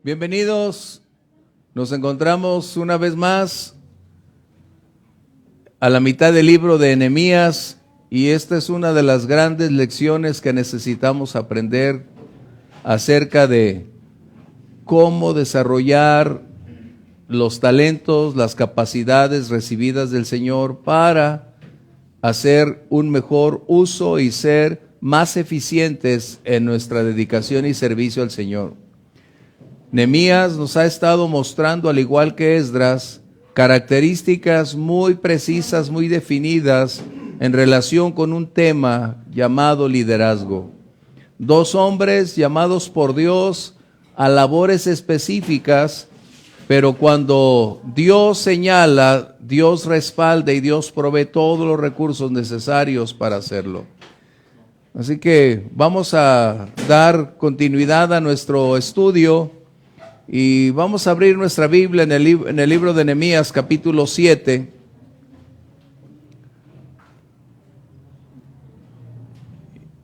Bienvenidos, nos encontramos una vez más a la mitad del libro de Nehemías y esta es una de las grandes lecciones que necesitamos aprender acerca de cómo desarrollar los talentos, las capacidades recibidas del Señor para hacer un mejor uso y ser más eficientes en nuestra dedicación y servicio al Señor. Nehemías nos ha estado mostrando, al igual que Esdras, características muy precisas, muy definidas en relación con un tema llamado liderazgo. Dos hombres llamados por Dios a labores específicas, pero cuando Dios señala, Dios respalda y Dios provee todos los recursos necesarios para hacerlo. Así que vamos a dar continuidad a nuestro estudio. Y vamos a abrir nuestra Biblia en el libro de Nehemías, capítulo 7.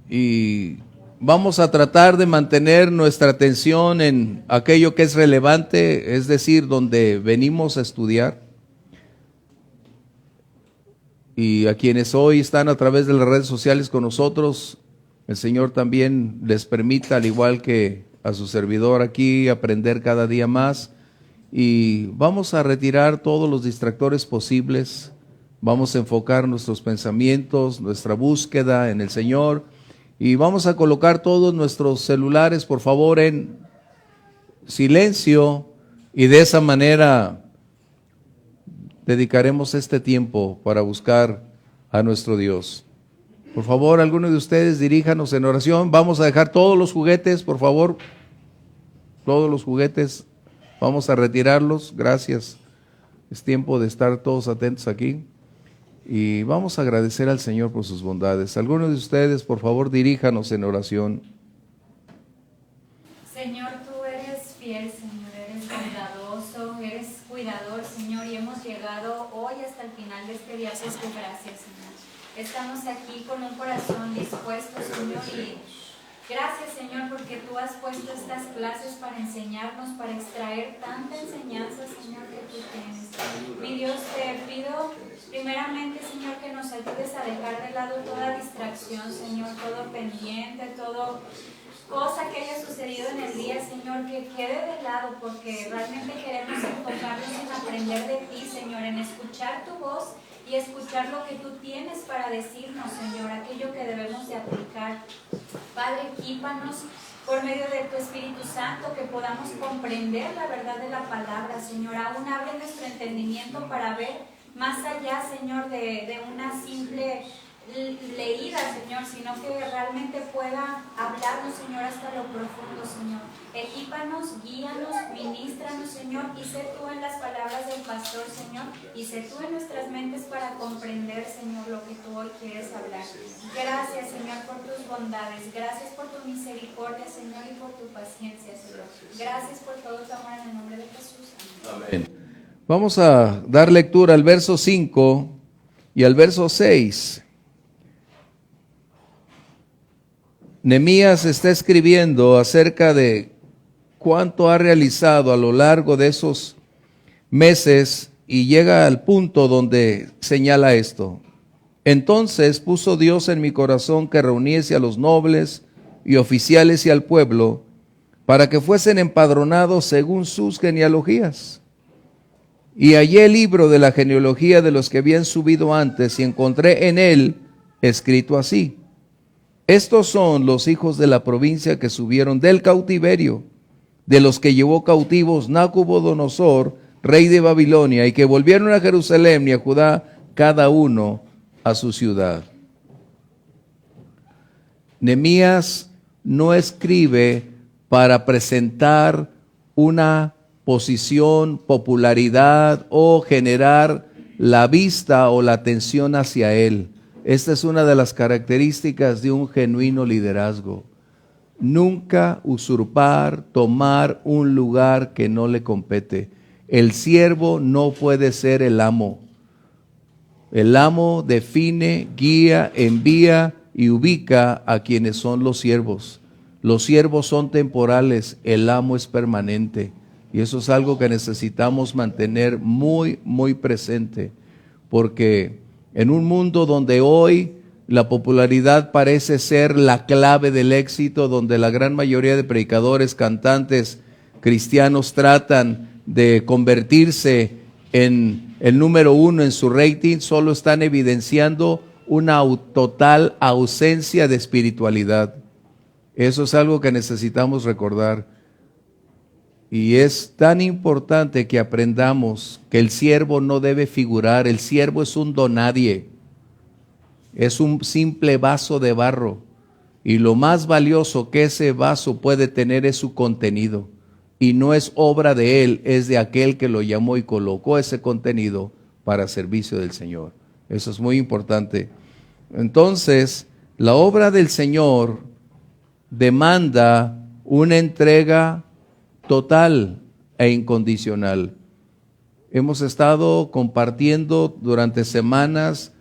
Y vamos a tratar de mantener nuestra atención en aquello que es relevante, es decir, donde venimos a estudiar. Y a quienes hoy están a través de las redes sociales con nosotros, el Señor también les permita, al igual que a su servidor aquí, aprender cada día más, y vamos a retirar todos los distractores posibles, vamos a enfocar nuestros pensamientos, nuestra búsqueda en el Señor, y vamos a colocar todos nuestros celulares, por favor, en silencio, y de esa manera dedicaremos este tiempo para buscar a nuestro Dios. Por favor, algunos de ustedes diríjanos en oración. Vamos a dejar todos los juguetes, por favor. Todos los juguetes, vamos a retirarlos. Gracias. Es tiempo de estar todos atentos aquí. Y vamos a agradecer al Señor por sus bondades. Algunos de ustedes, por favor, diríjanos en oración. Señor, tú eres fiel, Señor, eres bondadoso, eres cuidador, Señor, y hemos llegado hoy hasta el final de este día por tu gracia, Señor. Estamos aquí con un corazón dispuesto, Señor, y gracias, Señor, porque tú has puesto estas clases para enseñarnos, para extraer tanta enseñanza, Señor, que tú tienes. Mi Dios, te pido primeramente, Señor, que nos ayudes a dejar de lado toda distracción, Señor, todo pendiente, todo cosa que haya sucedido en el día, Señor, que quede de lado, porque realmente queremos enfocarnos en aprender de ti, Señor, en escuchar tu voz y escuchar lo que tú tienes para decirnos, Señor, aquello que debemos de aplicar. Padre, equípanos por medio de tu Espíritu Santo, que podamos comprender la verdad de la palabra, Señor. Aún abre nuestro entendimiento para ver más allá, Señor, de una simple leída, Señor, sino que realmente pueda hablarnos, Señor, hasta lo profundo, Señor. Equípanos, guíanos, ministranos, Señor, y sé tú en las palabras del pastor, Señor, y sé tú en nuestras mentes para comprender, Señor, lo que tú hoy quieres hablar. Gracias, Señor, por tus bondades, gracias por tu misericordia, Señor, y por tu paciencia, Señor. Gracias por todo tu amor en el nombre de Jesús. Amén. Vamos a dar lectura al verso 5 y al verso 6. Nehemías está escribiendo acerca de cuánto ha realizado a lo largo de esos meses y llega al punto donde señala esto. Entonces puso Dios en mi corazón que reuniese a los nobles y oficiales y al pueblo para que fuesen empadronados según sus genealogías. Y hallé el libro de la genealogía de los que habían subido antes y encontré en él escrito así: estos son los hijos de la provincia que subieron del cautiverio, de los que llevó cautivos Nabucodonosor, rey de Babilonia, y que volvieron a Jerusalén y a Judá, cada uno a su ciudad. Nehemías no escribe para presentar una posición, popularidad o generar la vista o la atención hacia él. Esta es una de las características de un genuino liderazgo. Nunca usurpar, tomar un lugar que no le compete. El siervo no puede ser el amo. El amo define, guía, envía y ubica a quienes son los siervos. Los siervos son temporales, el amo es permanente. Y eso es algo que necesitamos mantener muy, muy presente. Porque en un mundo donde hoy la popularidad parece ser la clave del éxito, donde la gran mayoría de predicadores, cantantes, cristianos tratan de convertirse en el número uno en su rating, solo están evidenciando una total ausencia de espiritualidad. Eso es algo que necesitamos recordar. Y es tan importante que aprendamos que el siervo no debe figurar. El siervo es un donadie. Es un simple vaso de barro. Y lo más valioso que ese vaso puede tener es su contenido. Y no es obra de él, es de aquel que lo llamó y colocó ese contenido para servicio del Señor. Eso es muy importante. Entonces, la obra del Señor demanda una entrega total e incondicional. Hemos estado compartiendo durante semanas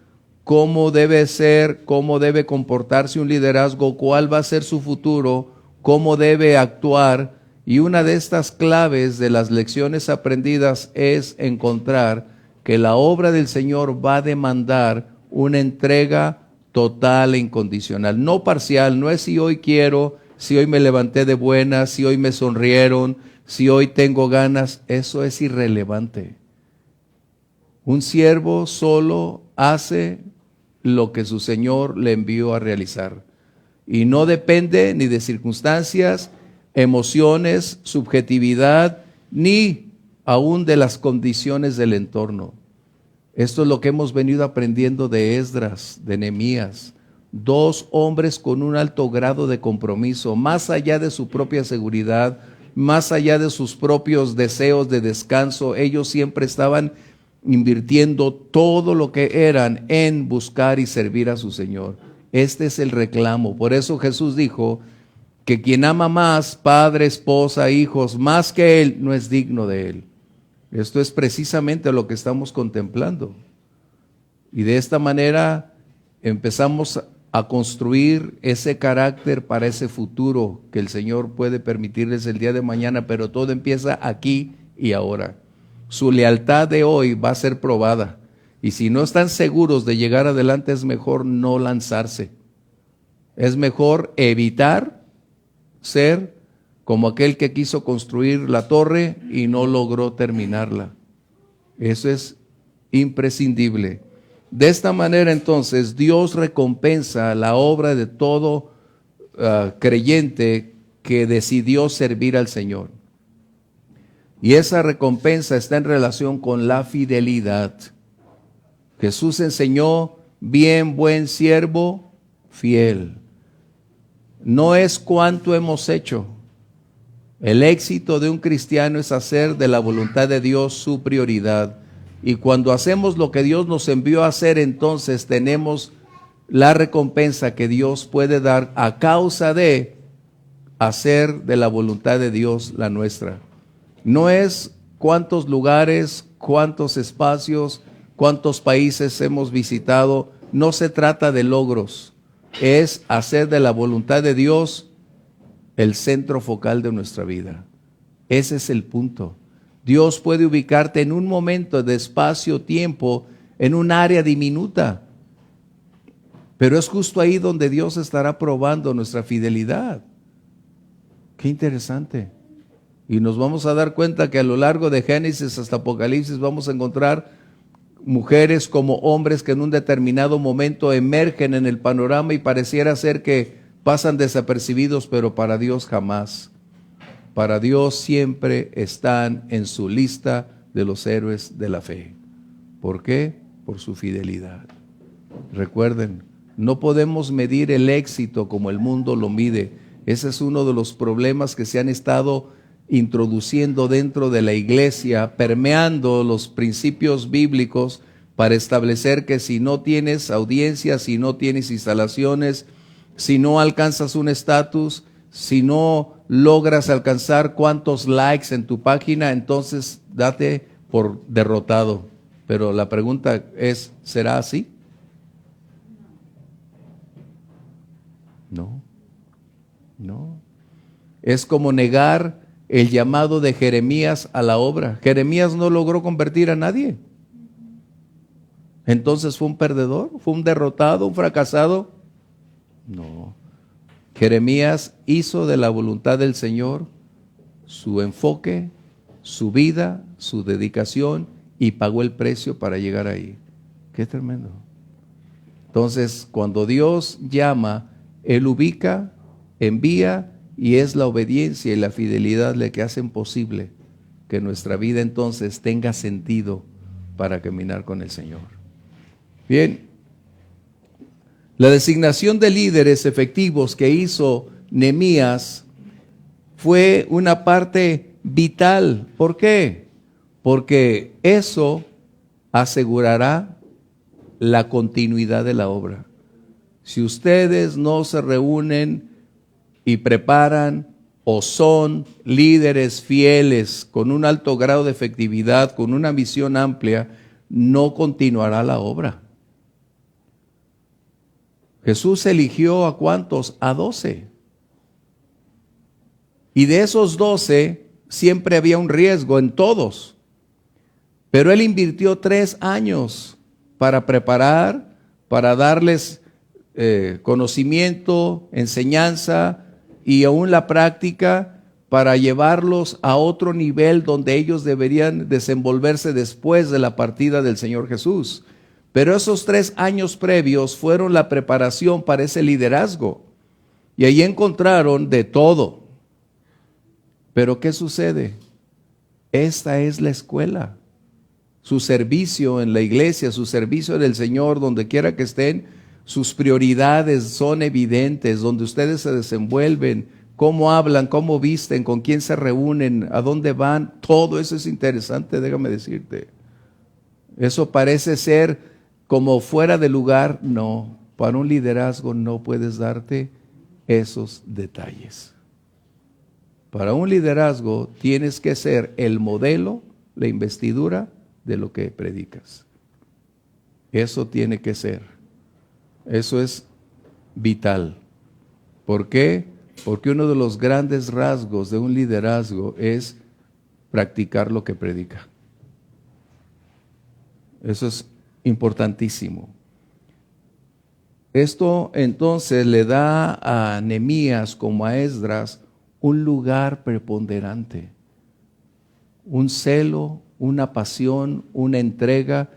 cómo debe ser, cómo debe comportarse un liderazgo, cuál va a ser su futuro, cómo debe actuar. Y una de estas claves de las lecciones aprendidas es encontrar que la obra del Señor va a demandar una entrega total e incondicional, no parcial. No es si hoy quiero, si hoy me levanté de buenas, si hoy me sonrieron, si hoy tengo ganas. Eso es irrelevante. Un siervo solo hace lo que su Señor le envió a realizar. Y no depende ni de circunstancias, emociones, subjetividad, ni aún de las condiciones del entorno. Esto es lo que hemos venido aprendiendo de Esdras, de Nehemías. Dos hombres con un alto grado de compromiso, más allá de su propia seguridad, más allá de sus propios deseos de descanso. Ellos siempre estaban invirtiendo todo lo que eran en buscar y servir a su Señor. Este es el reclamo. Por eso Jesús dijo que quien ama más, padre, esposa, hijos, más que Él, no es digno de Él. Esto es precisamente lo que estamos contemplando. Y de esta manera empezamos a construir ese carácter para ese futuro que el Señor puede permitirles el día de mañana, pero todo empieza aquí y ahora. Su lealtad de hoy va a ser probada. Y si no están seguros de llegar adelante, es mejor no lanzarse. Es mejor evitar ser como aquel que quiso construir la torre y no logró terminarla. Eso es imprescindible. De esta manera entonces Dios recompensa la obra de todo creyente que decidió servir al Señor. Y esa recompensa está en relación con la fidelidad. Jesús enseñó: bien, buen siervo, fiel. No es cuánto hemos hecho. El éxito de un cristiano es hacer de la voluntad de Dios su prioridad. Y cuando hacemos lo que Dios nos envió a hacer, entonces tenemos la recompensa que Dios puede dar a causa de hacer de la voluntad de Dios la nuestra. No es cuántos lugares, cuántos espacios, cuántos países hemos visitado. No se trata de logros. Es hacer de la voluntad de Dios el centro focal de nuestra vida. Ese es el punto. Dios puede ubicarte en un momento de espacio-tiempo, en un área diminuta, pero es justo ahí donde Dios estará probando nuestra fidelidad. Qué interesante. Y nos vamos a dar cuenta que a lo largo de Génesis hasta Apocalipsis vamos a encontrar mujeres como hombres que en un determinado momento emergen en el panorama y pareciera ser que pasan desapercibidos, pero para Dios jamás. Para Dios siempre están en su lista de los héroes de la fe. ¿Por qué? Por su fidelidad. Recuerden, no podemos medir el éxito como el mundo lo mide. Ese es uno de los problemas que se han estado introduciendo dentro de la iglesia, permeando los principios bíblicos para establecer que si no tienes audiencia, si no tienes instalaciones, si no alcanzas un estatus, si no logras alcanzar cuántos likes en tu página, entonces date por derrotado. Pero la pregunta es, ¿será así? No. Es como negar el llamado de Jeremías a la obra. Jeremías no logró convertir a nadie. Entonces, ¿fue un perdedor? ¿Fue un derrotado? ¿Un fracasado? No. Jeremías hizo de la voluntad del Señor su enfoque, su vida, su dedicación, y pagó el precio para llegar ahí. ¡Qué tremendo! Entonces, cuando Dios llama, Él ubica, envía, y es la obediencia y la fidelidad la que hacen posible que nuestra vida entonces tenga sentido para caminar con el Señor. Bien, la designación de líderes efectivos que hizo Nehemías fue una parte vital. ¿Por qué? Porque eso asegurará la continuidad de la obra. Si ustedes no se reúnen y preparan o son líderes fieles con un alto grado de efectividad, con una visión amplia, no continuará la obra. Jesús eligió ¿a cuántos? A 12. Y de esos 12 siempre había un riesgo en todos. Pero Él invirtió 3 años para preparar, para darles conocimiento, enseñanza y aún la práctica para llevarlos a otro nivel donde ellos deberían desenvolverse después de la partida del Señor Jesús. Pero esos 3 años previos fueron la preparación para ese liderazgo. Y ahí encontraron de todo. Pero ¿qué sucede? Esta es la escuela. Su servicio en la iglesia, su servicio del Señor, donde quiera que estén, sus prioridades son evidentes, donde ustedes se desenvuelven, cómo hablan, cómo visten, con quién se reúnen, a dónde van. Todo eso es interesante, déjame decirte. Eso parece ser como fuera de lugar. No, para un liderazgo no puedes darte esos detalles. Para un liderazgo tienes que ser el modelo, la investidura de lo que predicas. Eso tiene que ser. Eso es vital. ¿Por qué? Porque uno de los grandes rasgos de un liderazgo es practicar lo que predica. Eso es importantísimo. Esto entonces le da a Nehemías como a Esdras un lugar preponderante, un celo, una pasión, una entrega,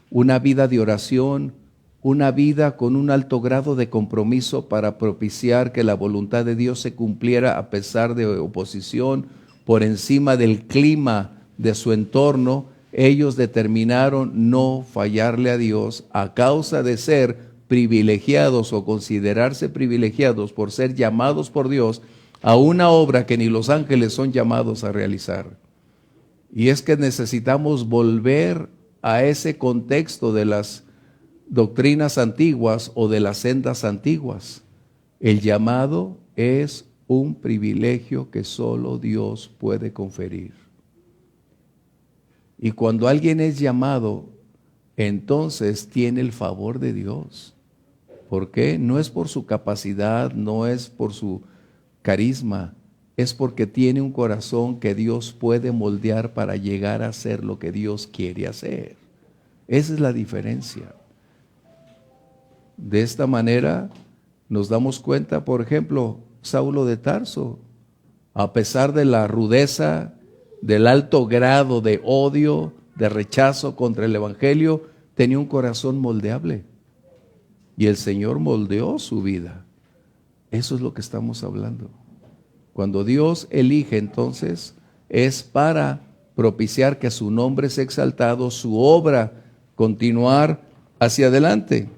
una vida de oración, una vida con un alto grado de compromiso para propiciar que la voluntad de Dios se cumpliera a pesar de oposición, por encima del clima de su entorno. Ellos determinaron no fallarle a Dios a causa de ser privilegiados o considerarse privilegiados por ser llamados por Dios a una obra que ni los ángeles son llamados a realizar. Y es que necesitamos volver a ese contexto de las doctrinas antiguas o de las sendas antiguas. El llamado es un privilegio que solo Dios puede conferir. Y cuando alguien es llamado, entonces tiene el favor de Dios. ¿Por qué? No es por su capacidad, no es por su carisma, es porque tiene un corazón que Dios puede moldear para llegar a ser lo que Dios quiere hacer. Esa es la diferencia. De esta manera nos damos cuenta, por ejemplo, Saulo de Tarso, a pesar de la rudeza, del alto grado de odio, de rechazo contra el Evangelio, tenía un corazón moldeable. Y el Señor moldeó su vida. Eso es lo que estamos hablando. Cuando Dios elige, entonces, es para propiciar que su nombre sea exaltado, su obra continuar hacia adelante.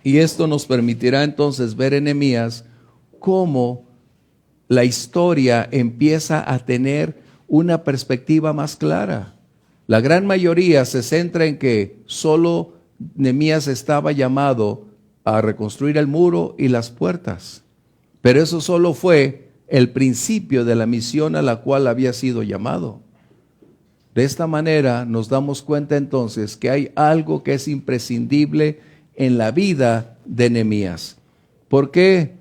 Y esto nos permitirá entonces ver en Nehemías cómo la historia empieza a tener una perspectiva más clara. La gran mayoría se centra en que solo Nehemías estaba llamado a reconstruir el muro y las puertas, pero eso solo fue el principio de la misión a la cual había sido llamado. De esta manera nos damos cuenta entonces que hay algo que es imprescindible en la vida de Nehemías. ¿Por qué?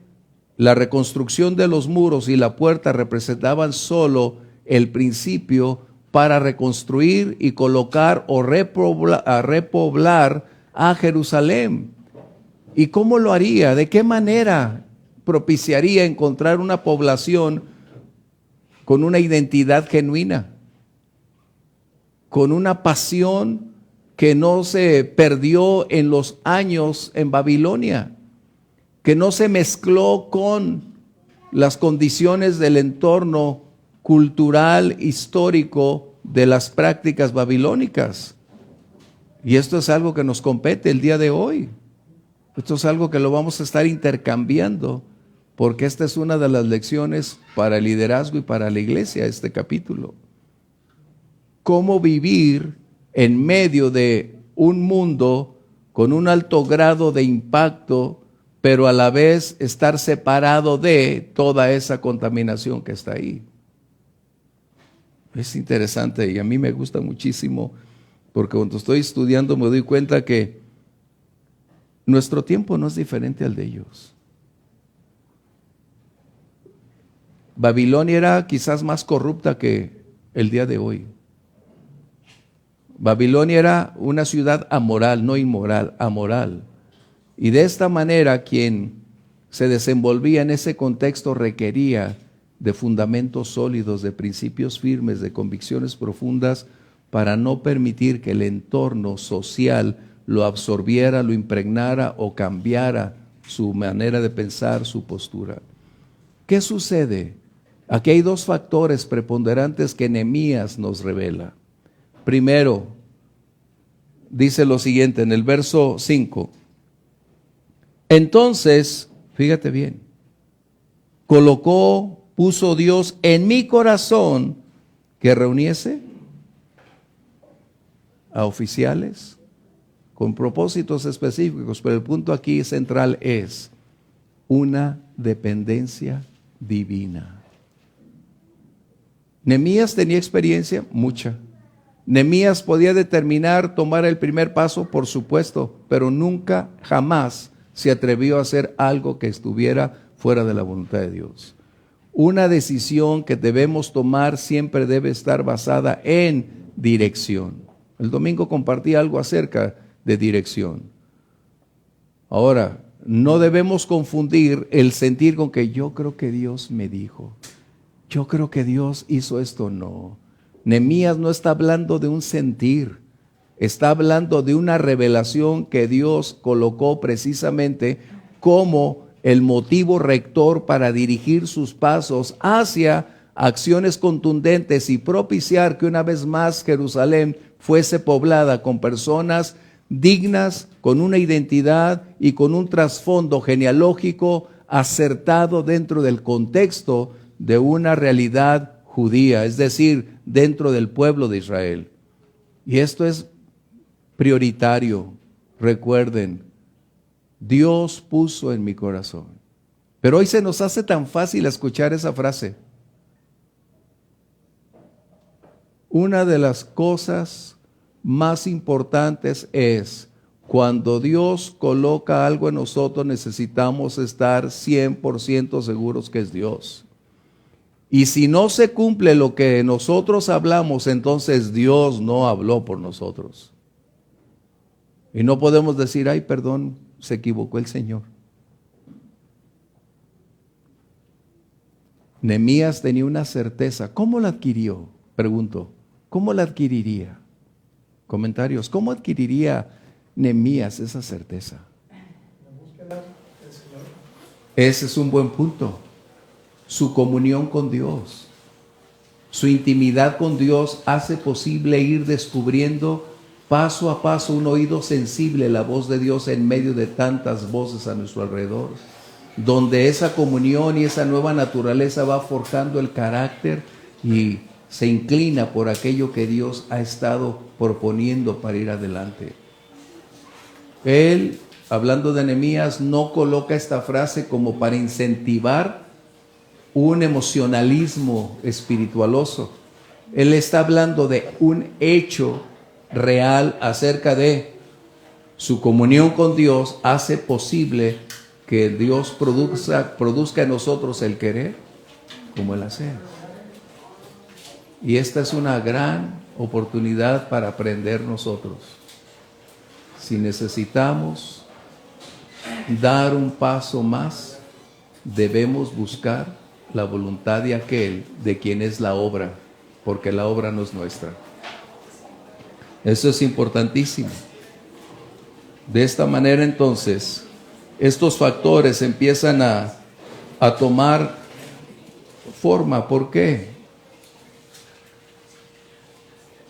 La reconstrucción de los muros y la puerta representaban solo el principio para reconstruir y colocar o repoblar a Jerusalén. ¿Y cómo lo haría? ¿De qué manera propiciaría encontrar una población con una identidad genuina, con una pasión que no se perdió en los años en Babilonia, que no se mezcló con las condiciones del entorno cultural, histórico de las prácticas babilónicas? Y esto es algo que nos compete el día de hoy. Esto es algo que lo vamos a estar intercambiando, porque esta es una de las lecciones para el liderazgo y para la iglesia, este capítulo. Cómo vivir en medio de un mundo con un alto grado de impacto, pero a la vez estar separado de toda esa contaminación que está ahí. Es interesante y a mí me gusta muchísimo, porque cuando estoy estudiando me doy cuenta que nuestro tiempo no es diferente al de ellos. Babilonia era quizás más corrupta que el día de hoy. Babilonia era una ciudad amoral, no inmoral, amoral. Y de esta manera quien se desenvolvía en ese contexto requería de fundamentos sólidos, de principios firmes, de convicciones profundas, para no permitir que el entorno social lo absorbiera, lo impregnara o cambiara su manera de pensar, su postura. ¿Qué sucede? Aquí hay dos factores preponderantes que Nehemías nos revela. Primero, dice lo siguiente en el verso 5. Entonces, fíjate bien, puso Dios en mi corazón que reuniese a oficiales con propósitos específicos, pero el punto aquí central es una dependencia divina. Nehemías tenía experiencia, mucha. Nehemías podía determinar, tomar el primer paso, por supuesto, pero nunca, jamás se atrevió a hacer algo que estuviera fuera de la voluntad de Dios. Una decisión que debemos tomar siempre debe estar basada en dirección. El domingo compartí algo acerca de dirección. Ahora, no debemos confundir el sentir con que yo creo que Dios me dijo, yo creo que Dios hizo esto. No. Nehemías no está hablando de un sentir, está hablando de una revelación que Dios colocó precisamente como el motivo rector para dirigir sus pasos hacia acciones contundentes y propiciar que una vez más Jerusalén fuese poblada con personas dignas, con una identidad y con un trasfondo genealógico acertado dentro del contexto de una realidad judía, es decir, dentro del pueblo de Israel. Y esto es prioritario. Recuerden, Dios puso en mi corazón. Pero hoy se nos hace tan fácil escuchar esa frase. Una de las cosas más importantes es cuando Dios coloca algo en nosotros, necesitamos estar 100% seguros que es Dios. Y si no se cumple lo que nosotros hablamos, entonces Dios no habló por nosotros. Y no podemos decir, ay, perdón, se equivocó el Señor. Nehemías tenía una certeza. ¿Cómo la adquirió? Pregunto, ¿cómo la adquiriría? Comentarios, ¿cómo adquiriría Nehemías esa certeza? Ese es un buen punto. Su comunión con Dios, su intimidad con Dios hace posible ir descubriendo paso a paso un oído sensible a la voz de Dios en medio de tantas voces a nuestro alrededor, donde esa comunión y esa nueva naturaleza va forjando el carácter y se inclina por aquello que Dios ha estado proponiendo para ir adelante. Él, hablando de Nehemías, no coloca esta frase como para incentivar un emocionalismo espiritualoso. Él está hablando de un hecho real acerca de su comunión con Dios hace posible que Dios produzca en nosotros el querer como el hacer. Y esta es una gran oportunidad para aprender nosotros. Si necesitamos dar un paso más, debemos buscar la voluntad de aquel de quien es la obra, porque la obra no es nuestra. Eso es importantísimo. De esta manera, entonces, estos factores empiezan a tomar forma. ¿Por qué?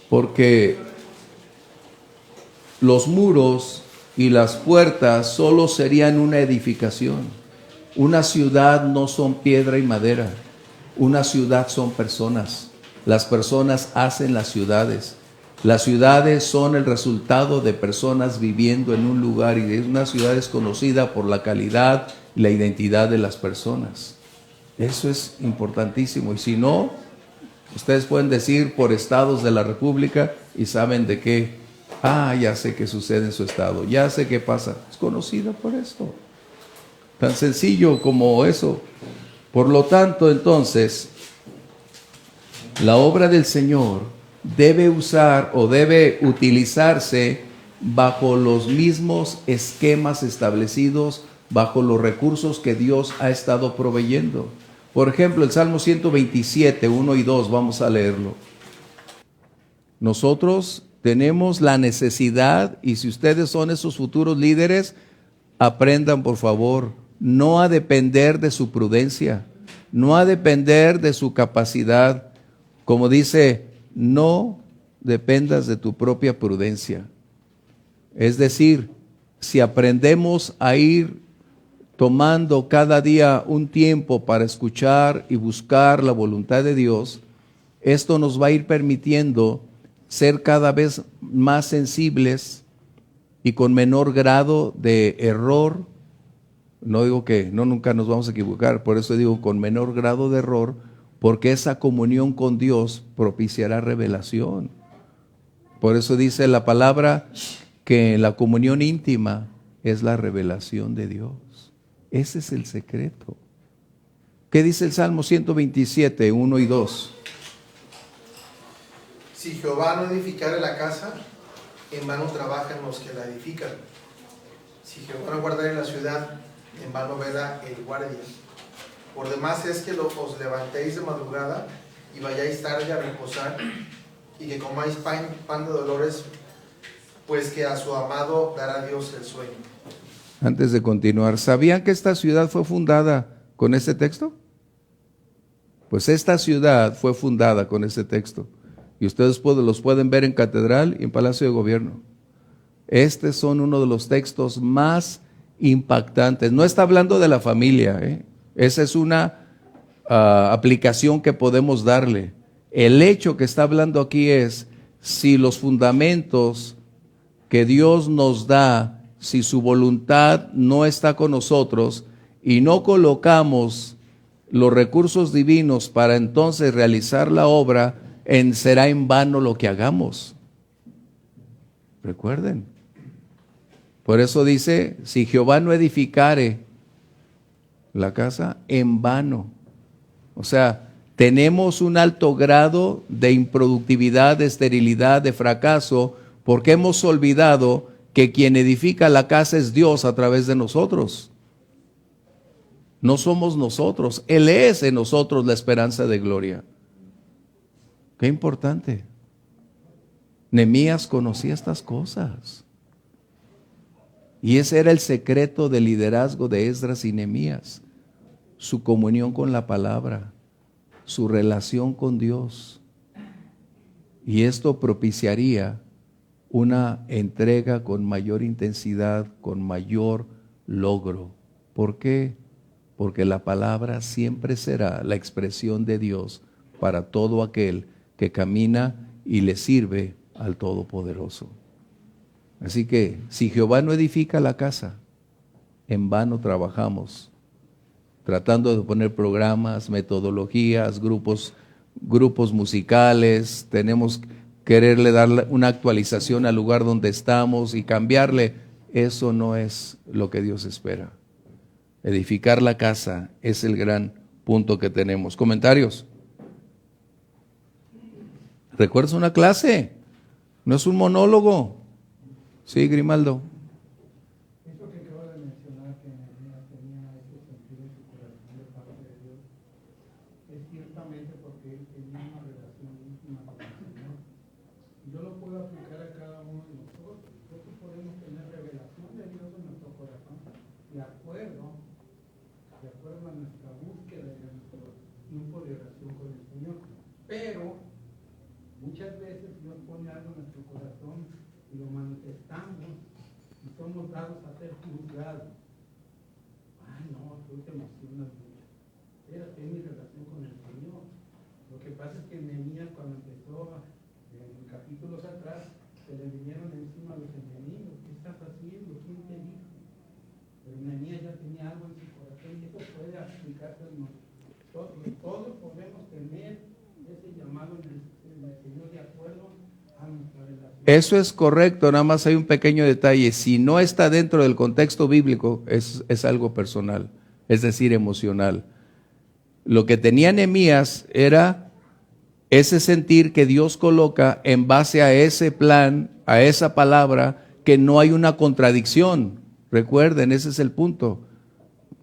Porque los muros y las puertas solo serían una edificación. Una ciudad no son piedra y madera. Una ciudad son personas. Las personas hacen las ciudades. Las ciudades son el resultado de personas viviendo en un lugar, y una ciudad es conocida por la calidad y la identidad de las personas. Eso es importantísimo. Y si no, ustedes pueden decir por estados de la República y saben de qué. Ya sé qué sucede en su estado, ya sé qué pasa. Es conocida por esto. Tan sencillo como eso. Por lo tanto, entonces, la obra del Señor debe usar o debe utilizarse bajo los mismos esquemas establecidos, bajo los recursos que Dios ha estado proveyendo. Por ejemplo, el Salmo 127, 1 y 2, vamos a leerlo. Nosotros tenemos la necesidad, y si ustedes son esos futuros líderes, aprendan por favor, no a depender de su prudencia, no a depender de su capacidad. Como dice, no dependas de tu propia prudencia. Es decir, si aprendemos a ir tomando cada día un tiempo para escuchar y buscar la voluntad de Dios, esto nos va a ir permitiendo ser cada vez más sensibles y con menor grado de error. No digo que nunca nos vamos a equivocar, por eso digo con menor grado de error, porque esa comunión con Dios propiciará revelación. Por eso dice la palabra que la comunión íntima es la revelación de Dios. Ese es el secreto. ¿Qué dice el Salmo 127, 1 y 2? Si Jehová no edificare la casa, en vano trabajan los que la edifican. Si Jehová no guardare la ciudad, en vano vela el guardia. Por demás es que os levantéis de madrugada y vayáis tarde a reposar, y que comáis pan de dolores, pues que a su amado dará Dios el sueño. Antes de continuar, ¿sabían que esta ciudad fue fundada con este texto? Pues esta ciudad fue fundada con este texto. Y ustedes los pueden ver en Catedral y en Palacio de Gobierno. Estos son uno de los textos más impactantes. No está hablando de la familia, Esa es una aplicación que podemos darle. El hecho que está hablando aquí es, si los fundamentos que Dios nos da, si su voluntad no está con nosotros y no colocamos los recursos divinos para entonces realizar la obra, será en vano lo que hagamos. Recuerden. Por eso dice, si Jehová no edificare la casa, en vano. O sea, tenemos un alto grado de improductividad, de esterilidad, de fracaso, porque hemos olvidado que quien edifica la casa es Dios a través de nosotros. No somos nosotros. Él es en nosotros la esperanza de gloria. Qué importante. Nehemías conocía estas cosas. Y ese era el secreto del liderazgo de Esdras y Nehemías. Su comunión con la palabra, su relación con Dios. Y esto propiciaría una entrega con mayor intensidad, con mayor logro. ¿Por qué? Porque la palabra siempre será la expresión de Dios para todo aquel que camina y le sirve al Todopoderoso. Así que, si Jehová no edifica la casa, en vano trabajamos, tratando de poner programas, metodologías, grupos musicales. Tenemos quererle dar una actualización al lugar donde estamos y cambiarle. Eso no es lo que Dios espera. Edificar la casa es el gran punto que tenemos. ¿Comentarios? ¿Recuerdas una clase? No es un monólogo. Sí, Grimaldo. Eso que acabo de mencionar, que Nehemías tenía ese sentido en su corazón de parte de Dios, es ciertamente porque él tenía una relación íntima con el Señor. Y yo lo puedo aplicar a cada uno de nosotros. Nosotros podemos tener revelación de Dios en nuestro corazón, de acuerdo a nuestra búsqueda y a nuestro tiempo de oración con el Señor. Pero muchas veces Dios pone algo en nuestro corazón y lo manifestamos y somos dados a ser juzgados. Ay, no, tú te emocionas mucho. Espérate, es mi relación con el Señor. Lo que pasa es que Nehemías, cuando empezó en capítulos atrás, se le vinieron encima los enemigos. ¿Qué estás haciendo? ¿Quién te dijo? Pero Nehemías ya tenía algo en su corazón y eso puede aplicarse a nosotros. Todos podemos tener ese llamado en el Señor de acuerdo a nuestra relación. Eso es correcto, nada más hay un pequeño detalle. Si no está dentro del contexto bíblico, es algo personal, es decir, emocional. Lo que tenía Nehemías era ese sentir que Dios coloca en base a ese plan, a esa palabra, que no hay una contradicción. Recuerden, ese es el punto.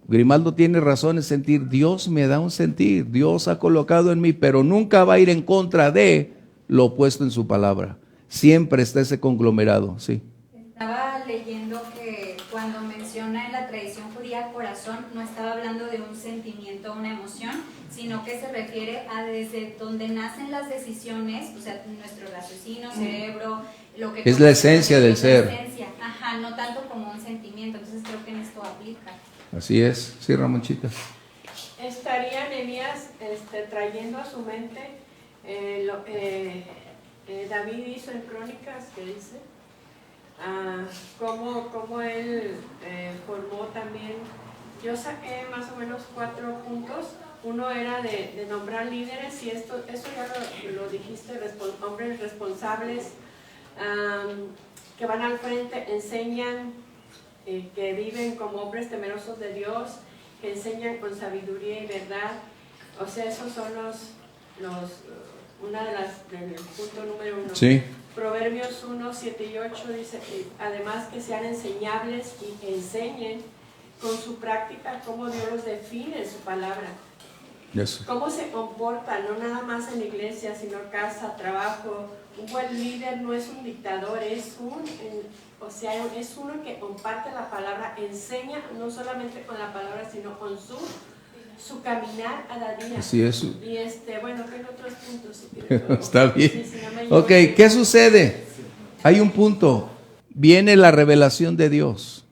Grimaldo tiene razón en sentir, Dios me da un sentir, Dios ha colocado en mí, pero nunca va a ir en contra de lo puesto en su palabra. Siempre está ese conglomerado, sí. Estaba leyendo que cuando menciona en la tradición judía corazón, no estaba hablando de un sentimiento o una emoción, sino que se refiere a desde donde nacen las decisiones, o sea, nuestro raciocinio, cerebro, lo que... Es la esencia del ser. Esencia. Ajá, no tanto como un sentimiento, entonces creo que en esto aplica. Así es, sí, Ramonchita. Estaría Nehemías trayendo a su mente lo que David hizo en Crónicas, que dice cómo él formó también. Yo saqué más o menos 4 puntos. Uno era de nombrar líderes, y eso ya lo dijiste, hombres responsables que van al frente, enseñan, que viven como hombres temerosos de Dios, que enseñan con sabiduría y verdad. O sea, esos son del punto número 1. Sí. Proverbios 1, 7 y 8 dice, además que sean enseñables y que enseñen con su práctica cómo Dios los define en su palabra. Eso. Cómo se comporta, no nada más en la iglesia, sino casa, trabajo. Un buen líder no es un dictador, es uno que comparte la palabra, enseña no solamente con la palabra, sino con su caminar a la día. Así es. Y bueno, tengo otros puntos. Si quieres, Está bien. Sí, si no me llevo. Ok, ¿qué sucede? Hay un punto. Viene la revelación de Dios.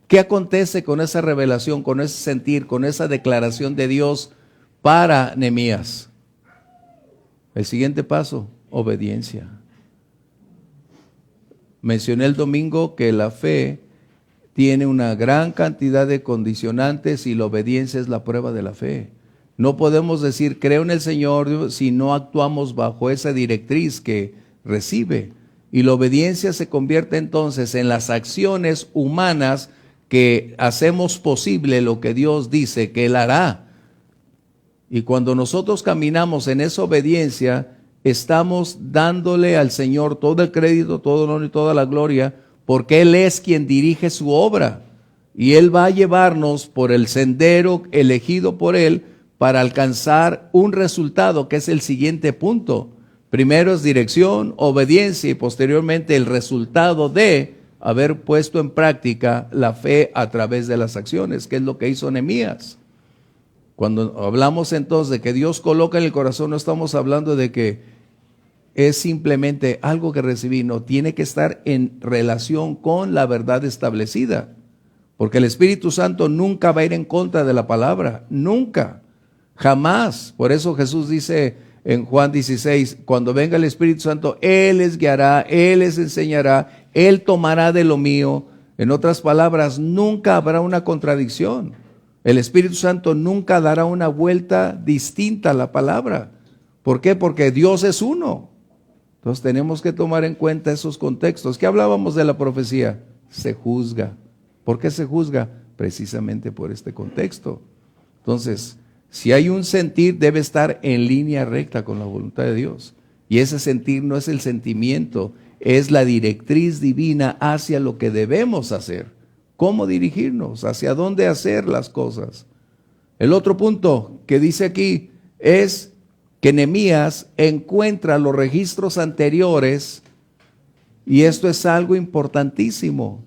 ¿Qué acontece con esa revelación, con ese sentir, con esa declaración de Dios para Nehemías? El siguiente paso, obediencia. Mencioné el domingo que la fe tiene una gran cantidad de condicionantes y la obediencia es la prueba de la fe. No podemos decir creo en el Señor si no actuamos bajo esa directriz que recibe. Y la obediencia se convierte entonces en las acciones humanas que hacemos posible lo que Dios dice que Él hará. Y cuando nosotros caminamos en esa obediencia, estamos dándole al Señor todo el crédito, todo el honor y toda la gloria, porque Él es quien dirige su obra. Y Él va a llevarnos por el sendero elegido por Él para alcanzar un resultado que es el siguiente punto. Primero es dirección, obediencia y posteriormente el resultado de haber puesto en práctica la fe a través de las acciones, que es lo que hizo Nehemías. Cuando hablamos entonces de que Dios coloca en el corazón, no estamos hablando de que es simplemente algo que recibí, no, tiene que estar en relación con la verdad establecida, porque el Espíritu Santo nunca va a ir en contra de la palabra, nunca, jamás. Por eso Jesús dice en Juan 16, cuando venga el Espíritu Santo, Él les guiará, Él les enseñará, Él tomará de lo mío. En otras palabras, nunca habrá una contradicción. El Espíritu Santo nunca dará una vuelta distinta a la palabra. ¿Por qué? Porque Dios es uno. Entonces tenemos que tomar en cuenta esos contextos. ¿Qué hablábamos de la profecía? Se juzga. ¿Por qué se juzga? precisamente por este contexto. Entonces, si hay un sentir, debe estar en línea recta con la voluntad de Dios. Y ese sentir no es el sentimiento, es la directriz divina hacia lo que debemos hacer. ¿Cómo dirigirnos? ¿Hacia dónde hacer las cosas? El otro punto que dice aquí es que Nehemías encuentra los registros anteriores, y esto es algo importantísimo.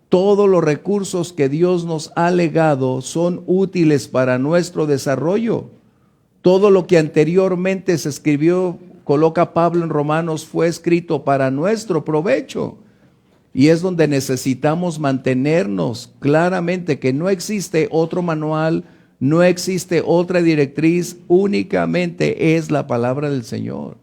Todos los recursos que Dios nos ha legado son útiles para nuestro desarrollo. Todo lo que anteriormente se escribió, coloca Pablo en Romanos, fue escrito para nuestro provecho. Y es donde necesitamos mantenernos claramente, que no existe otro manual, no existe otra directriz, únicamente es la palabra del Señor.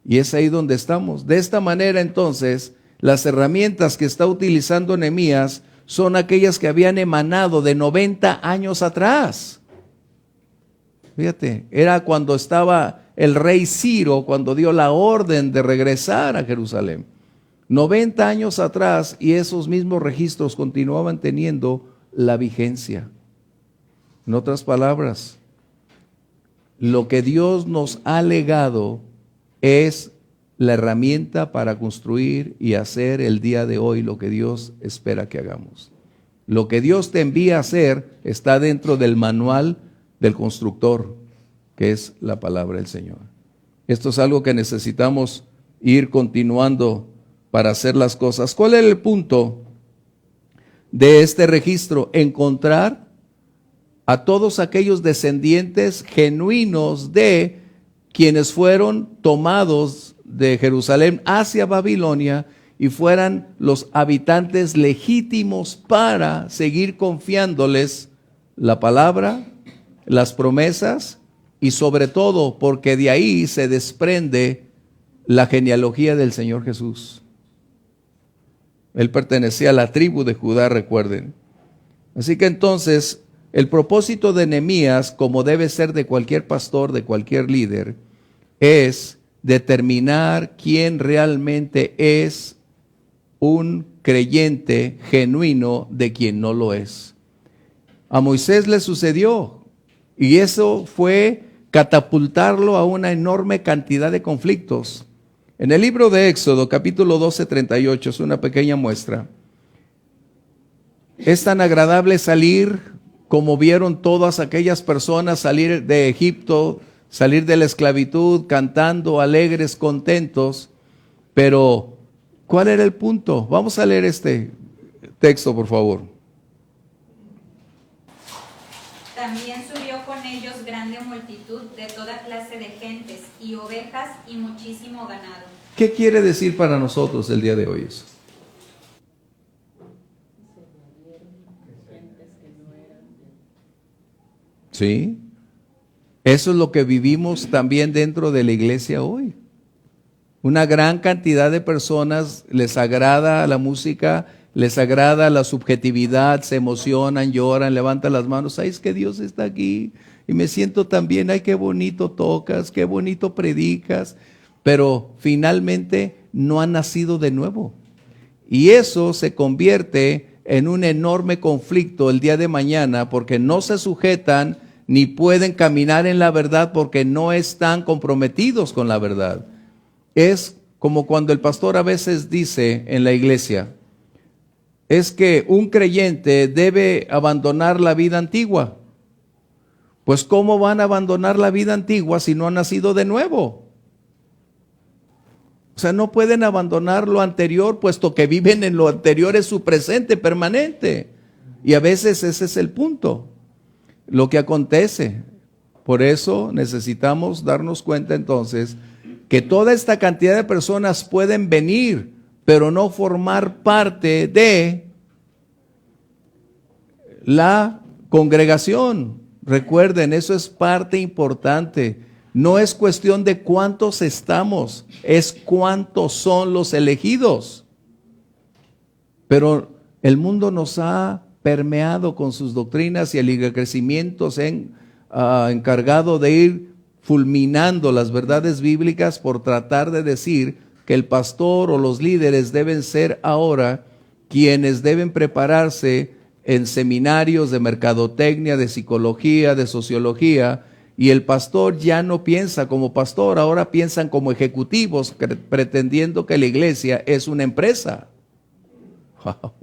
Y es ahí donde estamos. De esta manera, entonces, las herramientas que está utilizando Nehemías son aquellas que habían emanado de 90 años atrás. Fíjate, era cuando estaba el rey Ciro, cuando dio la orden de regresar a Jerusalén. 90 años atrás, y esos mismos registros continuaban teniendo la vigencia. En otras palabras, lo que Dios nos ha legado es la herramienta para construir y hacer el día de hoy lo que Dios espera que hagamos. Lo que Dios te envía a hacer está dentro del manual del constructor, que es la palabra del Señor. Esto es algo que necesitamos ir continuando para hacer las cosas. ¿Cuál es el punto de este registro? Encontrar a todos aquellos descendientes genuinos de quienes fueron tomados de Jerusalén hacia Babilonia y fueran los habitantes legítimos para seguir confiándoles la palabra, las promesas y sobre todo porque de ahí se desprende la genealogía del Señor Jesús. Él pertenecía a la tribu de Judá, recuerden. Así que entonces, el propósito de Nehemías, como debe ser de cualquier pastor, de cualquier líder, es determinar quién realmente es un creyente genuino de quien no lo es. A Moisés le sucedió, y eso fue catapultarlo a una enorme cantidad de conflictos. En el libro de Éxodo, capítulo 12, 38, es una pequeña muestra. Es tan agradable salir como vieron todas aquellas personas salir de Egipto, salir de la esclavitud, cantando, alegres, contentos. Pero, ¿cuál era el punto? Vamos a leer este texto, por favor. También subió con ellos grande multitud de toda clase de gentes y ovejas y muchísimo ganado. ¿Qué quiere decir para nosotros el día de hoy eso? ¿Sí? Eso es lo que vivimos también dentro de la iglesia hoy. Una gran cantidad de personas les agrada la música, les agrada la subjetividad, se emocionan, lloran, levantan las manos. Ay, es que Dios está aquí y me siento tan bien. Ay, qué bonito tocas, qué bonito predicas. Pero finalmente no han nacido de nuevo. Y eso se convierte en un enorme conflicto el día de mañana porque no se sujetan ni pueden caminar en la verdad porque no están comprometidos con la verdad. Es como cuando el pastor a veces dice en la iglesia, es que un creyente debe abandonar la vida antigua. Pues ¿cómo van a abandonar la vida antigua si no han nacido de nuevo? O sea, no pueden abandonar lo anterior, puesto que viven en lo anterior, es su presente permanente. Y a veces ese es el punto, lo que acontece. Por eso necesitamos darnos cuenta entonces que toda esta cantidad de personas pueden venir, pero no formar parte de la congregación. Recuerden, eso es parte importante. No es cuestión de cuántos estamos, es cuántos son los elegidos. Pero el mundo nos ha permeado con sus doctrinas y el crecimiento se ha encargado de ir fulminando las verdades bíblicas por tratar de decir que el pastor o los líderes deben ser ahora quienes deben prepararse en seminarios de mercadotecnia, de psicología, de sociología, y el pastor ya no piensa como pastor, ahora piensan como ejecutivos, pretendiendo que la iglesia es una empresa. Wow.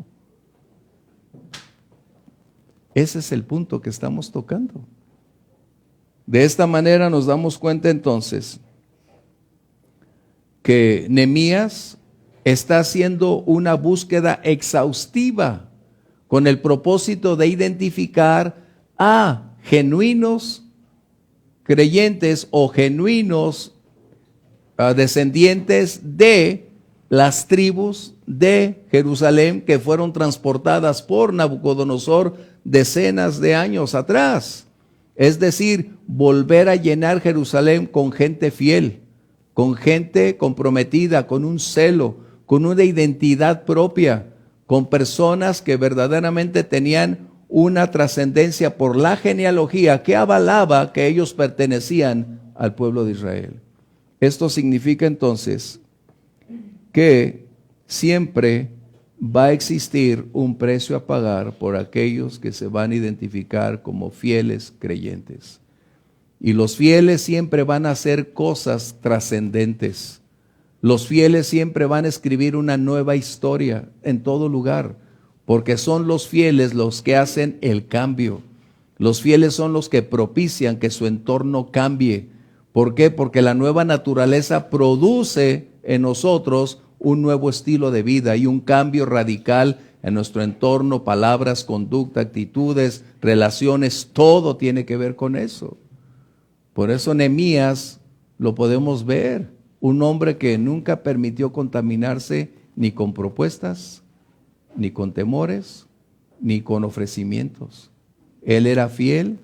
Ese es el punto que estamos tocando. De esta manera nos damos cuenta entonces que Nehemías está haciendo una búsqueda exhaustiva con el propósito de identificar a genuinos creyentes o genuinos descendientes de las tribus de Jerusalén que fueron transportadas por Nabucodonosor decenas de años atrás. Es decir, volver a llenar Jerusalén con gente fiel, con gente comprometida, con un celo, con una identidad propia, con personas que verdaderamente tenían una trascendencia por la genealogía que avalaba que ellos pertenecían al pueblo de Israel. Esto significa entonces que siempre va a existir un precio a pagar por aquellos que se van a identificar como fieles creyentes. Y los fieles siempre van a hacer cosas trascendentes. Los fieles siempre van a escribir una nueva historia en todo lugar, porque son los fieles los que hacen el cambio. Los fieles son los que propician que su entorno cambie. ¿Por qué? Porque la nueva naturaleza produce en nosotros un nuevo estilo de vida y un cambio radical en nuestro entorno, palabras, conducta, actitudes, relaciones, todo tiene que ver con eso. Por eso Nehemías lo podemos ver, un hombre que nunca permitió contaminarse ni con propuestas, ni con temores, ni con ofrecimientos. Él era fiel,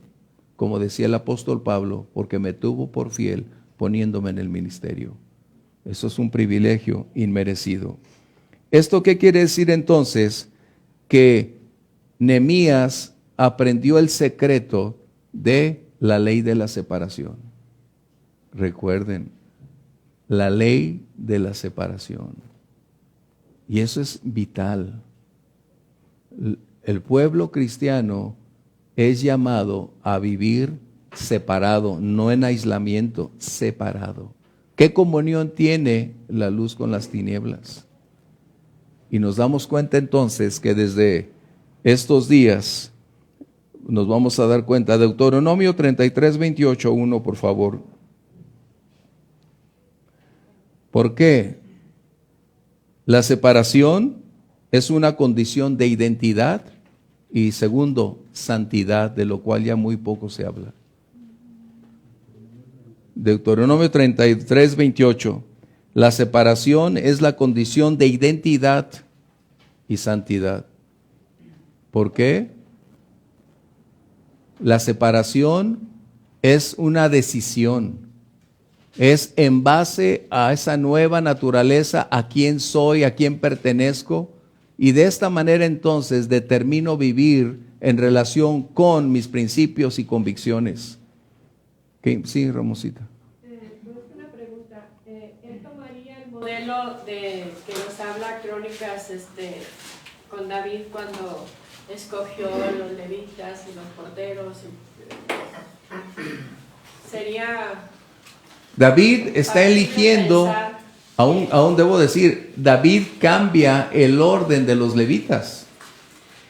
como decía el apóstol Pablo, porque me tuvo por fiel poniéndome en el ministerio. Eso es un privilegio inmerecido. ¿Esto qué quiere decir entonces? Que Nehemías aprendió el secreto de la ley de la separación. Recuerden, la ley de la separación. Y eso es vital. El pueblo cristiano es llamado a vivir separado, no en aislamiento, separado. ¿Qué comunión tiene la luz con las tinieblas? Y nos damos cuenta entonces que desde estos días nos vamos a dar cuenta. Deuteronomio 33, 28, 1, por favor. ¿Por qué? La separación es una condición de identidad y segundo, santidad, de lo cual ya muy poco se habla. Deuteronomio 33, 28. La separación es la condición de identidad y santidad. ¿Por qué? La separación es una decisión. Es en base a esa nueva naturaleza, a quién soy, a quién pertenezco. Y de esta manera entonces determino vivir en relación con mis principios y convicciones. Sí, Ramosita. Una pregunta. Él tomaría el modelo de que nos habla Crónicas con David cuando escogió los levitas y los porteros. Sería... David está eligiendo, aún debo decir, David cambia el orden de los levitas.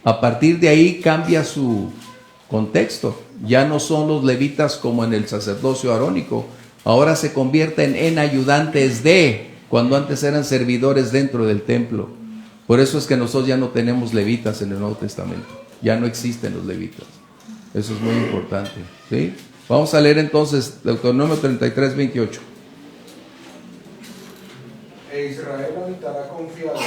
A partir de ahí cambia su contexto. Ya no son los levitas como en el sacerdocio arónico. Ahora se convierten en ayudantes de, cuando antes eran servidores dentro del templo. Por eso es que nosotros ya no tenemos levitas en el Nuevo Testamento. Ya no existen los levitas. Eso es muy importante, ¿sí? Vamos a leer entonces Deuteronomio 33, 28. E Israel habitará confiado,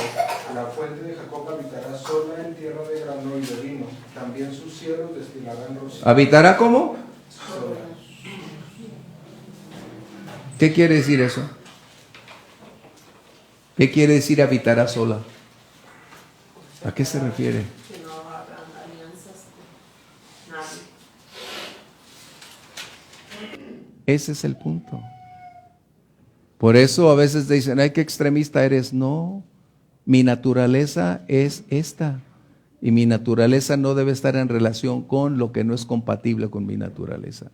la fuente de Jacob habitará sola en tierra de grano y de vino, también sus cielos destilarán rocío. ¿Habitará cómo? Sola. ¿Qué quiere decir eso? ¿Qué quiere decir habitará sola? ¿A qué se refiere? Que no habrán alianzas con nadie. Ese es el punto. Por eso a veces dicen, ay, qué extremista eres. No, mi naturaleza es esta. y mi naturaleza no debe estar en relación con lo que no es compatible con mi naturaleza.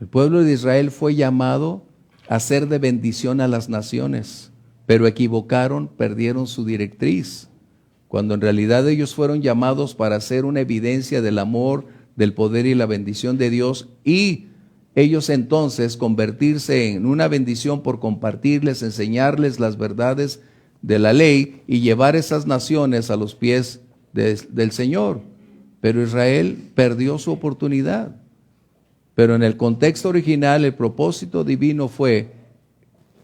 El pueblo de Israel fue llamado a ser de bendición a las naciones, pero equivocaron, perdieron su directriz, cuando en realidad ellos fueron llamados para ser una evidencia del amor, del poder y la bendición de Dios, y ellos entonces convertirse en una bendición por compartirles, enseñarles las verdades de la ley y llevar esas naciones a los pies del Señor. Pero Israel perdió su oportunidad. Pero en el contexto original el propósito divino fue: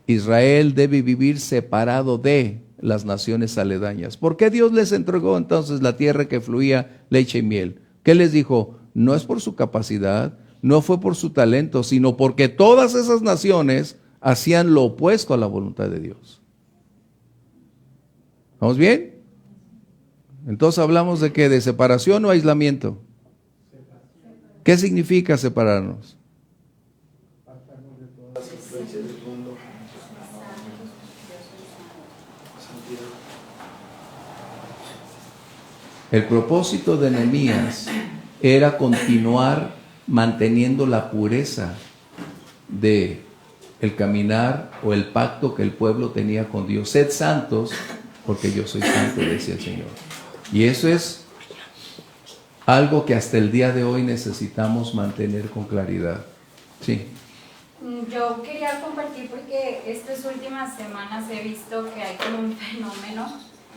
Israel debe vivir separado de las naciones aledañas. ¿Por qué Dios les entregó entonces la tierra que fluía leche y miel? ¿Qué les dijo? No es por su capacidad, no fue por su talento, sino porque todas esas naciones hacían lo opuesto a la voluntad de Dios. ¿Vamos bien? Entonces hablamos de ¿qué? ¿De separación o aislamiento? ¿Qué significa separarnos? Las influencias del mundo. Santidad. El propósito de Nehemías era continuar manteniendo la pureza de el caminar o el pacto que el pueblo tenía con Dios. Sed santos, porque yo soy santo, decía el Señor. Y eso es algo que hasta el día de hoy necesitamos mantener con claridad. Sí. Yo quería compartir porque estas últimas semanas he visto que hay como un fenómeno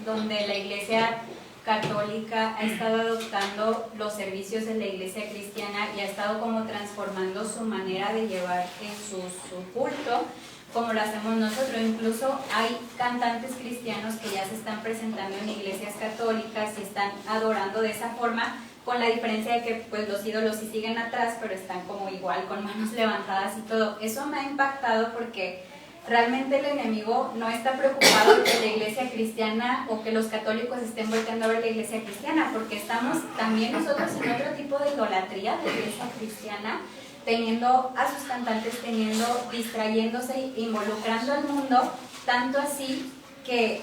donde la Iglesia Católica ha estado adoptando los servicios de la Iglesia Cristiana y ha estado como transformando su manera de llevar su culto como lo hacemos nosotros. Incluso hay cantantes cristianos que ya se están presentando en iglesias católicas y están adorando de esa forma, con la diferencia de que pues los ídolos sí siguen atrás, pero están como igual con manos levantadas y todo. Eso me ha impactado porque realmente el enemigo no está preocupado que la iglesia cristiana o que los católicos estén volteando a ver la iglesia cristiana, porque estamos también nosotros en otro tipo de idolatría de la iglesia cristiana, teniendo a sus cantantes, distrayéndose e involucrando al mundo, tanto así que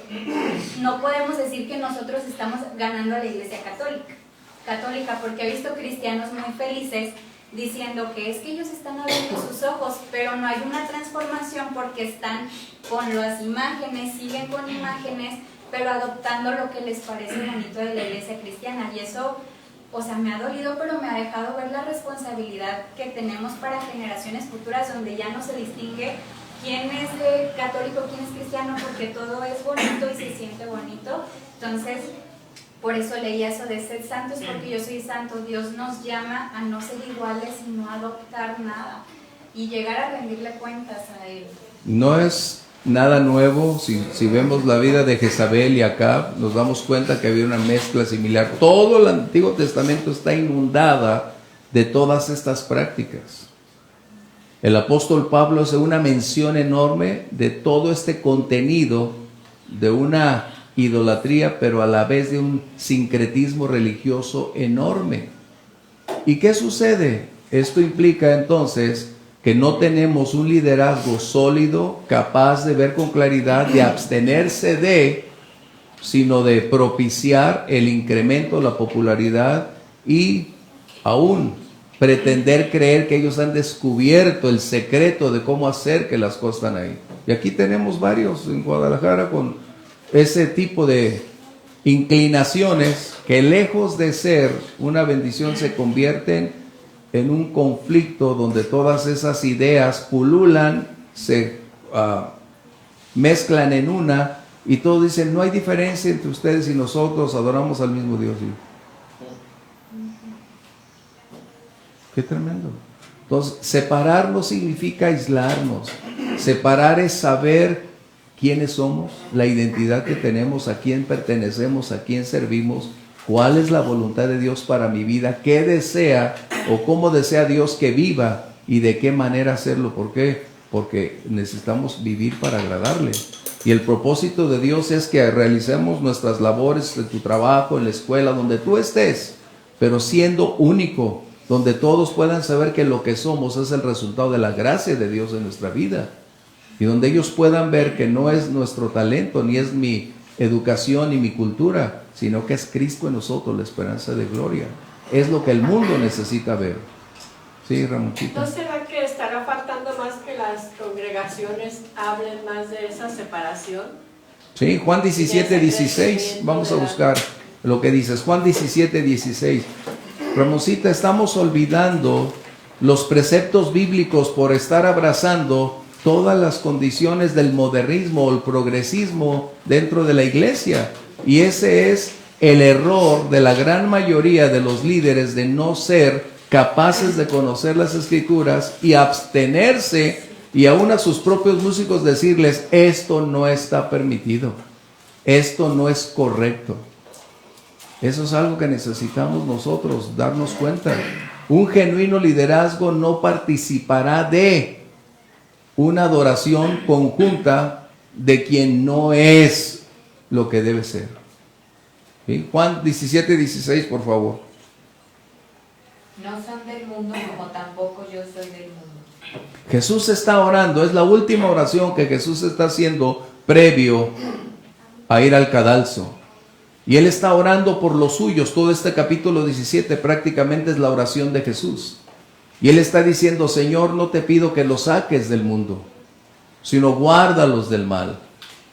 no podemos decir que nosotros estamos ganando a la iglesia católica, porque he visto cristianos muy felices diciendo que es que ellos están abriendo sus ojos, pero no hay una transformación porque están con las imágenes, siguen con imágenes, pero adoptando lo que les parece bonito de la iglesia cristiana. Y eso, o sea, me ha dolido, pero me ha dejado ver la responsabilidad que tenemos para generaciones futuras, donde ya no se distingue quién es católico, quién es cristiano, porque todo es bonito y se siente bonito. Entonces, por eso leí eso de ser santos, porque yo soy santo. Dios nos llama a no ser iguales y no adoptar nada y llegar a rendirle cuentas a Él. No es nada nuevo. Si vemos la vida de Jezabel y Acab, nos damos cuenta que había una mezcla similar. Todo el Antiguo Testamento está inundada de todas estas prácticas. El apóstol Pablo hace una mención enorme de todo este contenido de una idolatría, pero a la vez de un sincretismo religioso enorme. ¿Y qué sucede? Esto implica entonces que no tenemos un liderazgo sólido, capaz de ver con claridad, de abstenerse de, sino de propiciar el incremento, la popularidad y aún pretender creer que ellos han descubierto el secreto de cómo hacer que las cosas están ahí. Y aquí tenemos varios en Guadalajara con ese tipo de inclinaciones que, lejos de ser una bendición, se convierten en un conflicto donde todas esas ideas pululan, se mezclan en una, y todos dicen: no hay diferencia entre ustedes y nosotros, adoramos al mismo Dios. Qué tremendo. Entonces, separar no significa aislarnos. Separar es saber quiénes somos, la identidad que tenemos, a quién pertenecemos, a quién servimos, cuál es la voluntad de Dios para mi vida, qué desea o cómo desea Dios que viva y de qué manera hacerlo. ¿Por qué? Porque necesitamos vivir para agradarle. Y el propósito de Dios es que realicemos nuestras labores en tu trabajo, en la escuela, donde tú estés, pero siendo único, donde todos puedan saber que lo que somos es el resultado de la gracia de Dios en nuestra vida. Y donde ellos puedan ver que no es nuestro talento, ni es mi educación, ni mi cultura, sino que es Cristo en nosotros, la esperanza de gloria. Es lo que el mundo necesita ver. Sí, Ramonchita. ¿No será que estará faltando más que las congregaciones hablen más de esa separación? Sí, Juan 17, 16. Vamos a buscar lo que dices. Juan 17, 16. Ramoncita, estamos olvidando los preceptos bíblicos por estar abrazando todas las condiciones del modernismo o el progresismo dentro de la iglesia. Y ese es el error de la gran mayoría de los líderes, de no ser capaces de conocer las escrituras y abstenerse, y aún a sus propios músicos decirles: esto no está permitido, esto no es correcto. Eso es algo que necesitamos nosotros darnos cuenta. Un genuino liderazgo no participará de una adoración conjunta de quien no es lo que debe ser. ¿Sí? Juan 17, 16, por favor. No son del mundo, como tampoco yo soy del mundo. Jesús está orando, es la última oración que Jesús está haciendo previo a ir al cadalso. Y Él está orando por los suyos. Todo este capítulo 17 prácticamente es la oración de Jesús. Y Él está diciendo: Señor, no te pido que los saques del mundo, sino guárdalos del mal.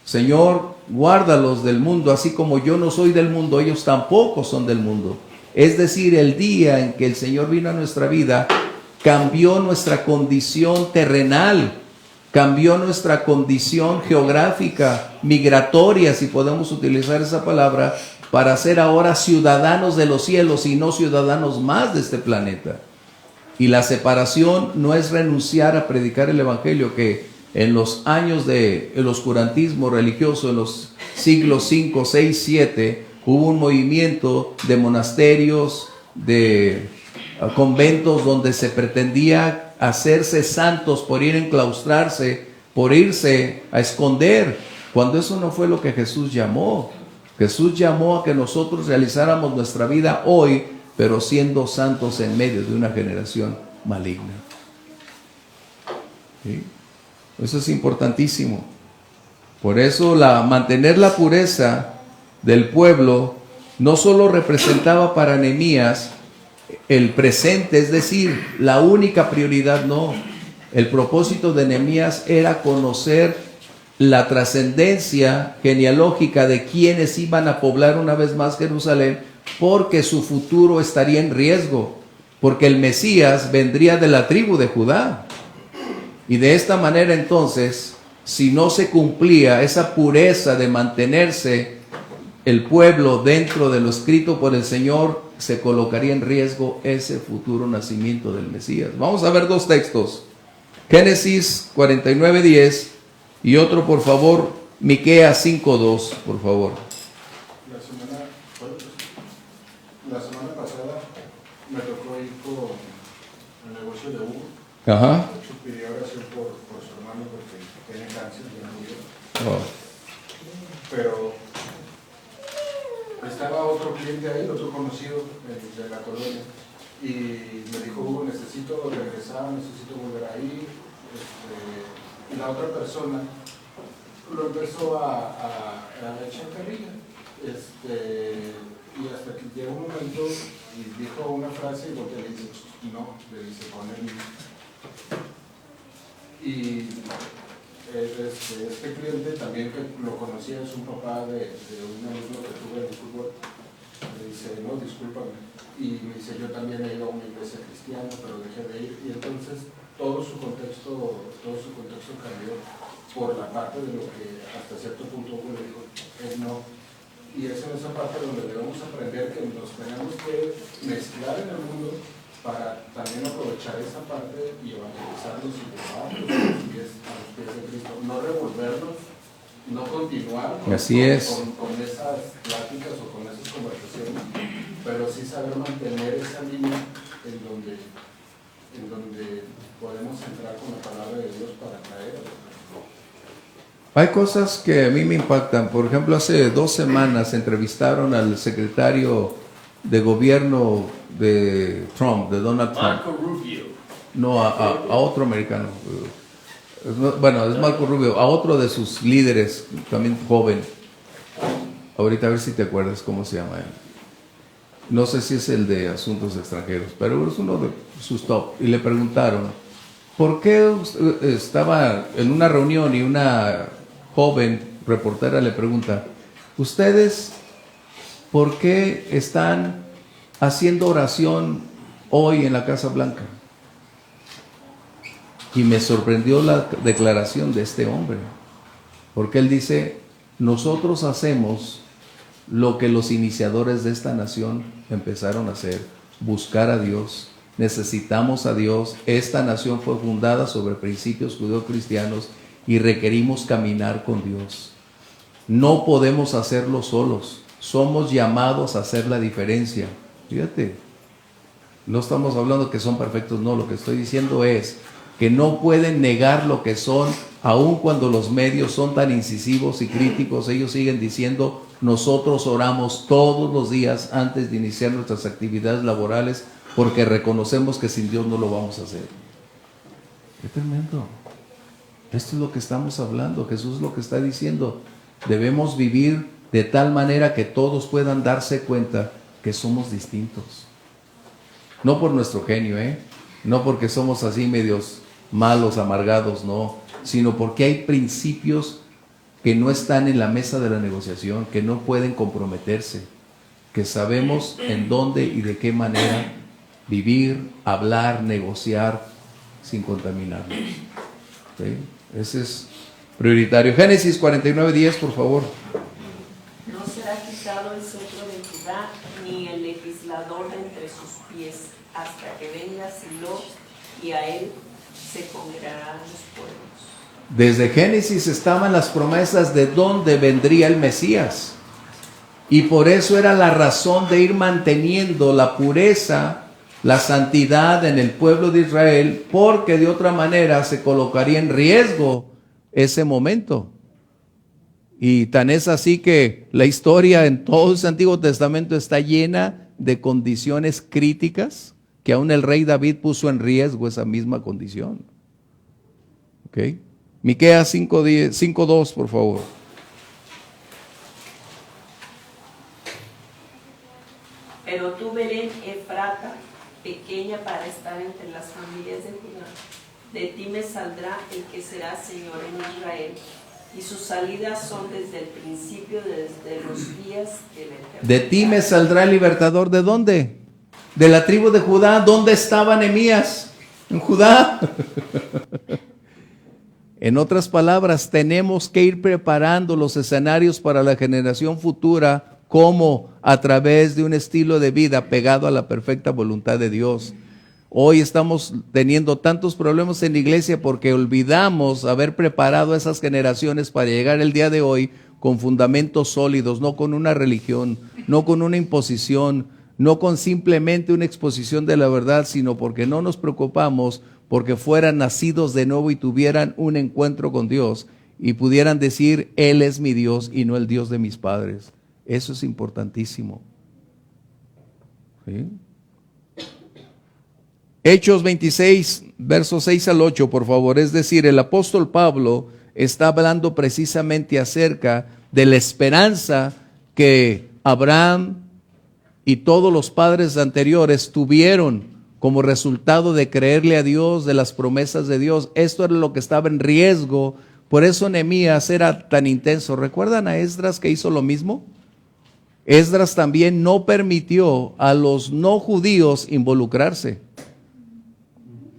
Señor, guárdalos del mundo, así como yo no soy del mundo, ellos tampoco son del mundo. Es decir, el día en que el Señor vino a nuestra vida, cambió nuestra condición terrenal, cambió nuestra condición geográfica, migratoria, si podemos utilizar esa palabra, para ser ahora ciudadanos de los cielos y no ciudadanos más de este planeta. Y la separación no es renunciar a predicar el evangelio, que en los años del oscurantismo religioso, en los siglos 5, 6, 7, hubo un movimiento de monasterios, de conventos, donde se pretendía hacerse santos por ir a enclaustrarse, por irse a esconder, cuando eso no fue lo que Jesús llamó. Jesús llamó a que nosotros realizáramos nuestra vida hoy, pero siendo santos en medio de una generación maligna. ¿Sí? Eso es importantísimo. Por eso mantener la pureza del pueblo no solo representaba para Nehemías el presente, es decir, la única prioridad, no. El propósito de Nehemías era conocer la trascendencia genealógica de quienes iban a poblar una vez más Jerusalén, porque su futuro estaría en riesgo, porque el Mesías vendría de la tribu de Judá. Y de esta manera, entonces, si no se cumplía esa pureza de mantenerse el pueblo dentro de lo escrito por el Señor, se colocaría en riesgo ese futuro nacimiento del Mesías. Vamos a ver dos textos: Génesis 49:10 y otro, por favor, Miqueas 5:2, por favor. La semana pasada me tocó ir con el negocio de Hugo. Ajá. Pidió oración por su hermano porque tiene cáncer y no murió. Oh. Pero estaba otro cliente ahí, otro conocido de la colonia, y me dijo: Hugo, necesito regresar, necesito volver ahí. Y la otra persona lo empezó a echar carrilla. Y hasta que llegó un momento y dijo una frase y volteé y le dice: no, le dice, con él. Y este cliente también, que lo conocía, es un papá de un amigo que tuve en el fútbol. Me dice: no, discúlpame. Y me dice: yo también he ido a una iglesia cristiana, pero dejé de ir. Y entonces todo su contexto cambió por la parte de lo que hasta cierto punto uno le dijo: no. Y es en esa parte donde debemos aprender que nos tenemos que mezclar en el mundo para también aprovechar esa parte y evangelizarnos y llevar a los pies de Cristo. No revolvernos, no continuar con esas pláticas o con esas conversaciones, pero sí saber mantener esa línea en donde podemos entrar con la palabra de Dios para traer a los. Hay cosas que a mí me impactan. Por ejemplo, hace 2 semanas entrevistaron al secretario de gobierno de Trump, de Donald Trump. Marco Rubio. No, a otro americano. Bueno, es Marco Rubio, a otro de sus líderes, también joven. ahorita a ver si te acuerdas cómo se llama él. No sé si es el de Asuntos Extranjeros, pero es uno de sus top. Y le preguntaron, ¿por qué estaba en una reunión y una joven reportera le pregunta, ¿ustedes por qué están haciendo oración hoy en la Casa Blanca? Y me sorprendió la declaración de este hombre, porque él dice, nosotros hacemos lo que los iniciadores de esta nación empezaron a hacer, buscar a Dios, necesitamos a Dios, esta nación fue fundada sobre principios judeocristianos y requerimos caminar con Dios. No podemos hacerlo solos, somos llamados a hacer la diferencia. Fíjate, no estamos hablando que son perfectos, no, lo que estoy diciendo es que no pueden negar lo que son, aun cuando los medios son tan incisivos y críticos. Ellos siguen diciendo, nosotros oramos todos los días antes de iniciar nuestras actividades laborales porque reconocemos que sin Dios no lo vamos a hacer. ¡Qué tremendo! Esto es lo que estamos hablando, Jesús lo que está diciendo. Debemos vivir de tal manera que todos puedan darse cuenta que somos distintos. No por nuestro genio, no porque somos así medios malos, amargados, no, sino porque hay principios que no están en la mesa de la negociación, que no pueden comprometerse, que sabemos en dónde y de qué manera vivir, hablar, negociar sin contaminarnos. ¿Sí? Ese es prioritario. Génesis 49:10, por favor. No será quitado el cetro de Judá, ni el legislador de entre sus pies, hasta que venga Silo, y a él se congregarán los pueblos. Desde Génesis estaban las promesas de dónde vendría el Mesías. Y por eso era la razón de ir manteniendo la pureza, la santidad en el pueblo de Israel, porque de otra manera se colocaría en riesgo ese momento. Y tan es así que la historia en todo ese Antiguo Testamento está llena de condiciones críticas, que aún el rey David puso en riesgo esa misma condición. ¿Ok? Miqueas 5:2, por favor. Pero tú, Belén Efrata, pequeña para estar entre las familias de Judá, de ti me saldrá el que será Señor en Israel, y sus salidas son desde el principio, desde los días del Eterno. De ti me saldrá el libertador. ¿De dónde? De la tribu de Judá. ¿Dónde estaba Nehemías? En Judá. En otras palabras, tenemos que ir preparando los escenarios para la generación futura, como a través de un estilo de vida pegado a la perfecta voluntad de Dios. Hoy estamos teniendo tantos problemas en la iglesia porque olvidamos haber preparado a esas generaciones para llegar el día de hoy con fundamentos sólidos, no con una religión, no con una imposición, no con simplemente una exposición de la verdad, sino porque no nos preocupamos porque fueran nacidos de nuevo y tuvieran un encuentro con Dios y pudieran decir, Él es mi Dios y no el Dios de mis padres. Eso es importantísimo. ¿Sí? Hechos 26, versos 6 al 8, por favor. Es decir, el apóstol Pablo está hablando precisamente acerca de la esperanza que Abraham y todos los padres anteriores tuvieron como resultado de creerle a Dios, de las promesas de Dios. Esto era lo que estaba en riesgo. Por eso Nehemías era tan intenso. ¿Recuerdan a Esdras que hizo lo mismo? Esdras también no permitió a los no judíos involucrarse.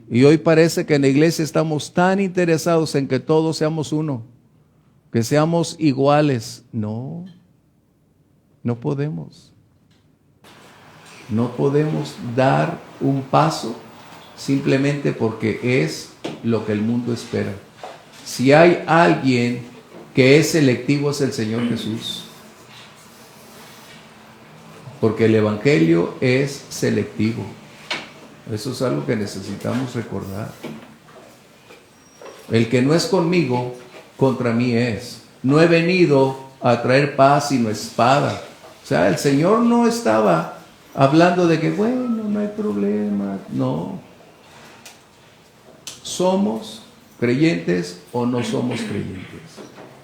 Y hoy parece que en la iglesia estamos tan interesados en que todos seamos uno, que seamos iguales. No, no podemos. No podemos dar un paso simplemente porque es lo que el mundo espera. Si hay alguien que es selectivo, es el Señor Jesús. Porque el Evangelio es selectivo. Eso es algo que necesitamos recordar. El que no es conmigo, contra mí es. No he venido a traer paz sino espada. O sea, el Señor no estaba hablando de que, bueno, no hay problema. No. ¿Somos creyentes o no somos creyentes?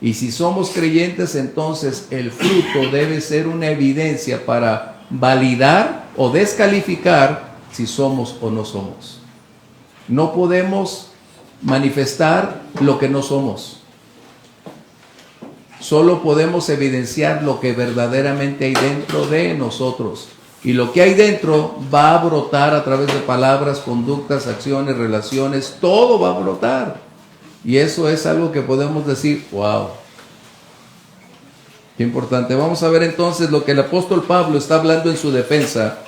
Y si somos creyentes, entonces el fruto debe ser una evidencia para validar o descalificar si somos o no somos. No podemos manifestar lo que no somos. Solo podemos evidenciar lo que verdaderamente hay dentro de nosotros. Y lo que hay dentro va a brotar a través de palabras, conductas, acciones, relaciones. Todo va a brotar. Y eso es algo que podemos decir, wow. Qué importante. Vamos a ver entonces lo que el apóstol Pablo está hablando en su defensa.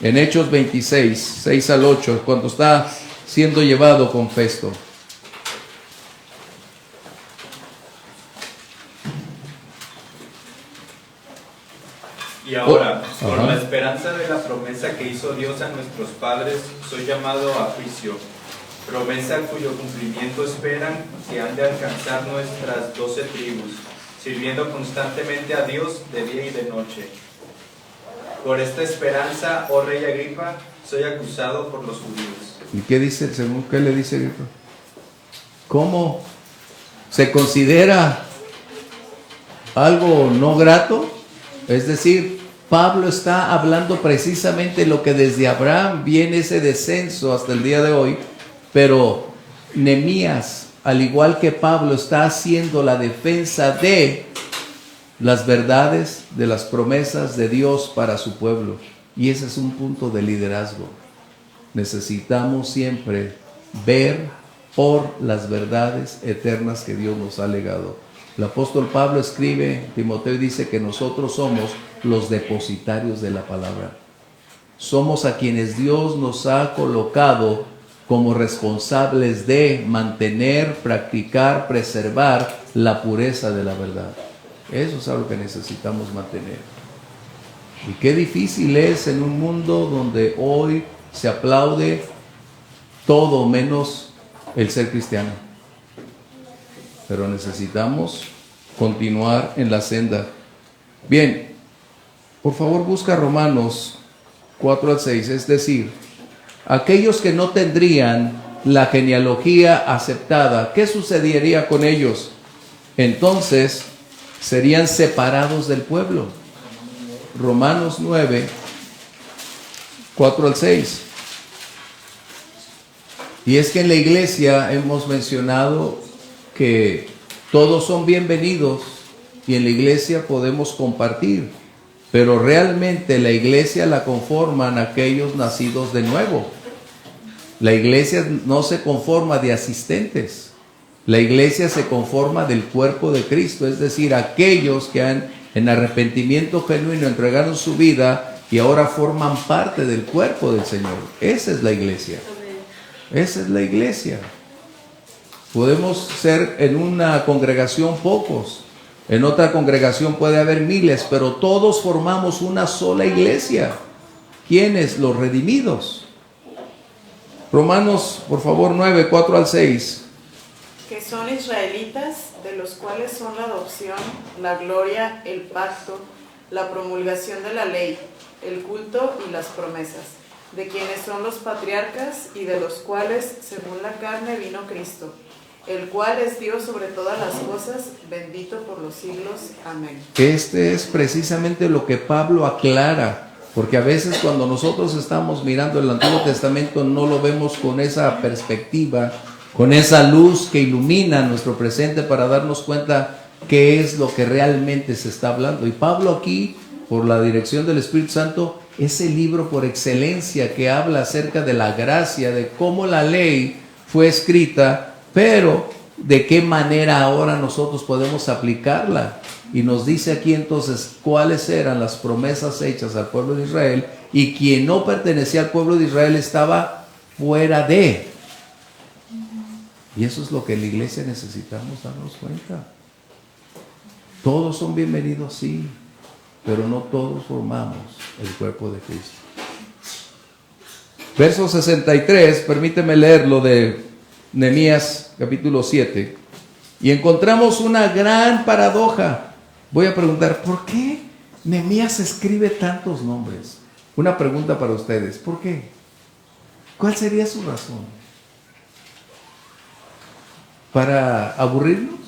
En Hechos 26, 6 al 8, cuando está siendo llevado con Festo. Y ahora, por Ajá. la esperanza de la promesa que hizo Dios a nuestros padres, soy llamado a juicio. Promesa cuyo cumplimiento esperan que han de alcanzar nuestras 12 tribus, sirviendo constantemente a Dios de día y de noche. Por esta esperanza, oh rey Agripa, soy acusado por los judíos. ¿Y qué dice? ¿Según qué le dice Agripa? ¿Cómo se considera algo no grato? Es decir, Pablo está hablando precisamente lo que desde Abraham viene ese descenso hasta el día de hoy, pero Nehemías, al igual que Pablo, está haciendo la defensa de las verdades, de las promesas de Dios para su pueblo. Y ese es un punto de liderazgo. Necesitamos siempre ver por las verdades eternas que Dios nos ha legado. El apóstol Pablo escribe, Timoteo dice que nosotros somos los depositarios de la palabra. Somos a quienes Dios nos ha colocado como responsables de mantener, practicar, preservar la pureza de la verdad. Eso es algo que necesitamos mantener. Y qué difícil es en un mundo donde hoy se aplaude todo menos el ser cristiano. Pero necesitamos continuar en la senda. Bien, por favor busca Romanos 4 al 6, es decir, aquellos que no tendrían la genealogía aceptada, ¿qué sucedería con ellos? Entonces serían separados del pueblo. Romanos 9, 4 al 6. Y es que en la iglesia hemos mencionado que todos son bienvenidos y en la iglesia podemos compartir, pero realmente la iglesia la conforman aquellos nacidos de nuevo. La iglesia no se conforma de asistentes, la iglesia se conforma del cuerpo de Cristo, es decir, aquellos que han en arrepentimiento genuino entregaron su vida y ahora forman parte del cuerpo del Señor. Esa es la iglesia. Esa es la iglesia. Podemos ser en una congregación pocos, en otra congregación puede haber miles, pero todos formamos una sola iglesia. ¿Quiénes? Los redimidos. Romanos, por favor, 9, 4 al 6. Que son israelitas, de los cuales son la adopción, la gloria, el pacto, la promulgación de la ley, el culto y las promesas, de quienes son los patriarcas y de los cuales, según la carne, vino Cristo, el cual es Dios sobre todas las cosas, bendito por los siglos. Amén. Este es precisamente lo que Pablo aclara, porque a veces cuando nosotros estamos mirando el Antiguo Testamento no lo vemos con esa perspectiva, con esa luz que ilumina nuestro presente para darnos cuenta qué es lo que realmente se está hablando. Y Pablo aquí, por la dirección del Espíritu Santo, es el libro por excelencia que habla acerca de la gracia, de cómo la ley fue escrita, pero de qué manera ahora nosotros podemos aplicarla. Y nos dice aquí entonces cuáles eran las promesas hechas al pueblo de Israel, y quien no pertenecía al pueblo de Israel estaba fuera de. Y eso es lo que en la iglesia necesitamos darnos cuenta. Todos son bienvenidos, sí, pero no todos formamos el cuerpo de Cristo. Verso 63, permíteme leerlo de Nehemías capítulo 7. Y encontramos una gran paradoja. Voy a preguntar, ¿por qué Nehemías escribe tantos nombres? Una pregunta para ustedes, ¿por qué? ¿Cuál sería su razón? ¿Para aburrirnos?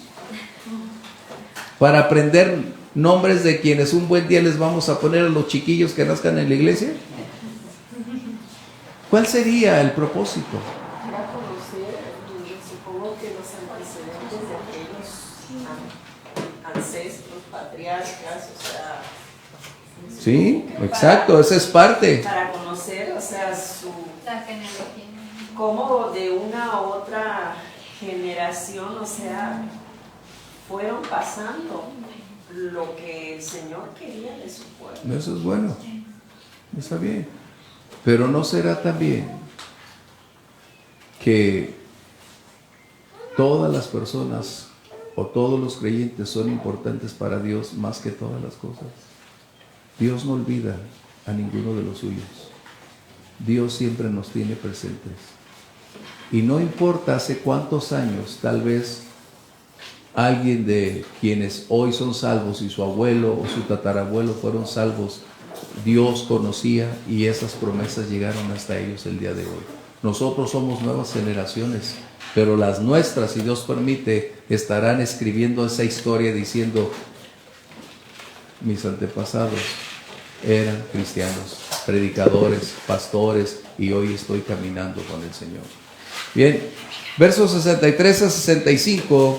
para aprender nombres de quienes un buen día les vamos a poner a los chiquillos que nazcan en la iglesia? ¿Cuál sería el propósito? Para conocer, supongo que los antecedentes de aquellos ancestros, patriarcas, o sea... Sí, exacto, esa es parte. Para conocer, o sea, La genealogía. cómo de una u otra generación, o sea, fueron pasando lo que el Señor quería de su pueblo. Eso es bueno, está bien. Pero ¿no será también que todas las personas o todos los creyentes son importantes para Dios más que todas las cosas? Dios no olvida a ninguno de los suyos. Dios siempre nos tiene presentes. Y no importa hace cuántos años, tal vez alguien de quienes hoy son salvos y su abuelo o su tatarabuelo fueron salvos, Dios conocía y esas promesas llegaron hasta ellos el día de hoy. Nosotros somos nuevas generaciones, pero las nuestras, si Dios permite, estarán escribiendo esa historia diciendo: mis antepasados eran cristianos, predicadores, pastores, y hoy estoy caminando con el Señor. Bien, versos 63 a 65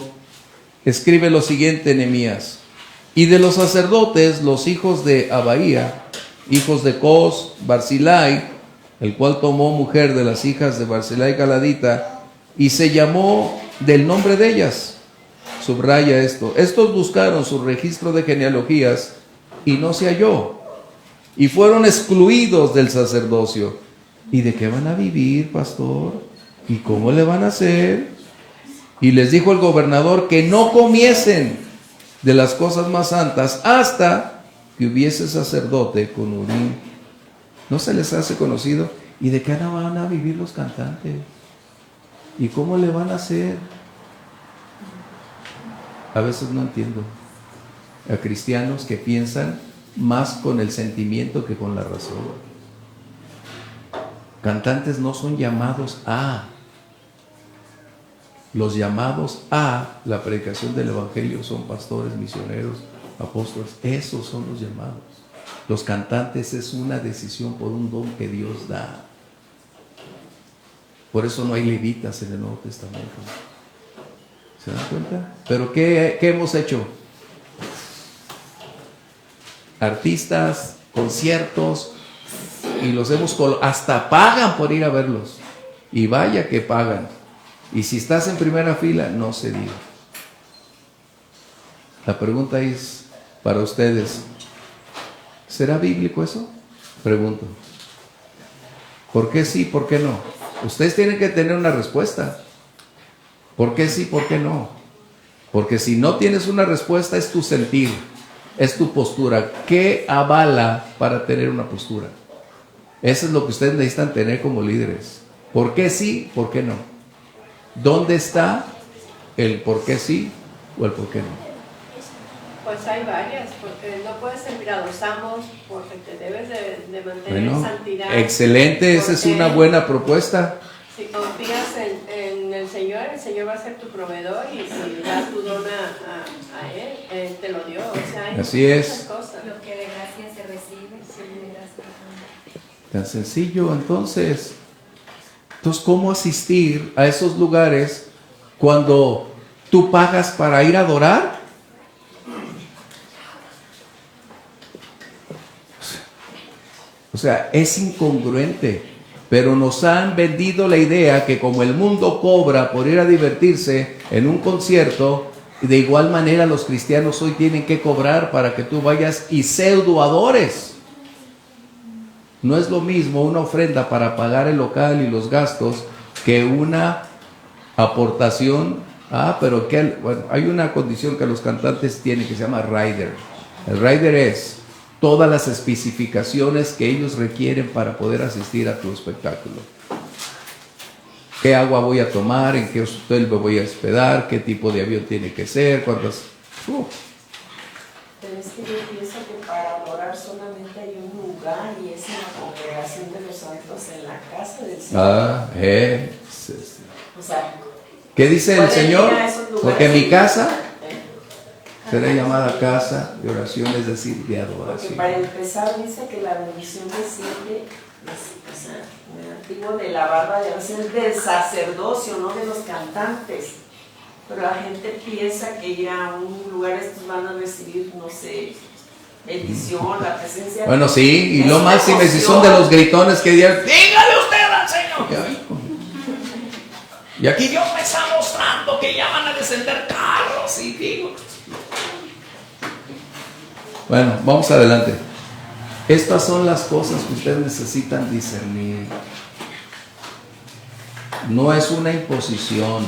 escribe lo siguiente Nehemías: y de los sacerdotes, los hijos de Abaía, hijos de Cos, Barzillai, el cual tomó mujer de las hijas de Barzillai Galadita, y se llamó del nombre de ellas. Subraya esto: estos buscaron su registro de genealogías y no se halló, y fueron excluidos del sacerdocio. ¿Y de qué van a vivir, pastor? ¿Y cómo le van a hacer? Y les dijo el gobernador que no comiesen de las cosas más santas hasta que hubiese sacerdote con Urim. ¿No se les hace conocido? ¿Y de qué van a vivir los cantantes? ¿Y cómo le van a hacer? A veces no entiendo a cristianos que piensan más con el sentimiento que con la razón. Cantantes no son llamados a. Los llamados a la predicación del evangelio son pastores, misioneros, apóstoles. Esos son los llamados. Los cantantes es una decisión por un don que Dios da. Por eso no hay levitas en el Nuevo Testamento. ¿Se dan cuenta? Pero ¿qué hemos hecho? Artistas, conciertos, y los hemos hasta pagan por ir a verlos. Y vaya que pagan. Y si estás en primera fila, no se diga. La pregunta es para ustedes: ¿será bíblico eso? Pregunto. ¿Por qué sí, por qué no? Ustedes tienen que tener una respuesta. ¿Por qué sí, por qué no? Porque si no tienes una respuesta, es tu sentir, es tu postura. ¿Qué avala para tener una postura? Eso es lo que ustedes necesitan tener como líderes. ¿Por qué sí, por qué no? ¿Dónde está el por qué sí o el por qué no? Pues hay varias, porque no puedes servir a los amos, porque te debes de mantener en santidad. Excelente, esa es una buena propuesta. Si confías en el Señor va a ser tu proveedor, y si das tu don a Él, Él te lo dio. O sea, hay así es. muchas cosas. Lo que de gracia se recibe, de gracia. Tan sencillo. Entonces, ¿cómo asistir a esos lugares cuando tú pagas para ir a adorar? O sea, es incongruente, pero nos han vendido la idea que como el mundo cobra por ir a divertirse en un concierto, de igual manera los cristianos hoy tienen que cobrar para que tú vayas y pseudoadores. No es lo mismo una ofrenda para pagar el local y los gastos que una aportación. Pero bueno, hay una condición que los cantantes tienen que se llama rider. El rider es todas las especificaciones que ellos requieren para poder asistir a tu espectáculo. ¿Qué agua voy a tomar? ¿En qué hotel me voy a hospedar? ¿Qué tipo de avión tiene que ser? ¿Cuántas? Pero es que yo pienso que para adorar solamente hay un lugar, y es en la congregación de los santos, en la casa del Señor. O sea, ¿qué dice el Señor? Porque mi casa, será llamada casa de oración, es decir, de Porque adoración. para empezar dice que la bendición desciende, o sea, en el antiguo de la barba de oración es del sacerdocio, no de los cantantes. Pero la gente piensa que ir a un lugar estos van a recibir, no sé, bendición, la presencia. Bueno, sí, y es lo una máximo si son emoción. de los gritones que digan, dígale usted al Señor. Y aquí Dios me está mostrando que ya van a descender carros y digo. Bueno, vamos adelante. Estas son las cosas que ustedes necesitan discernir. No es una imposición.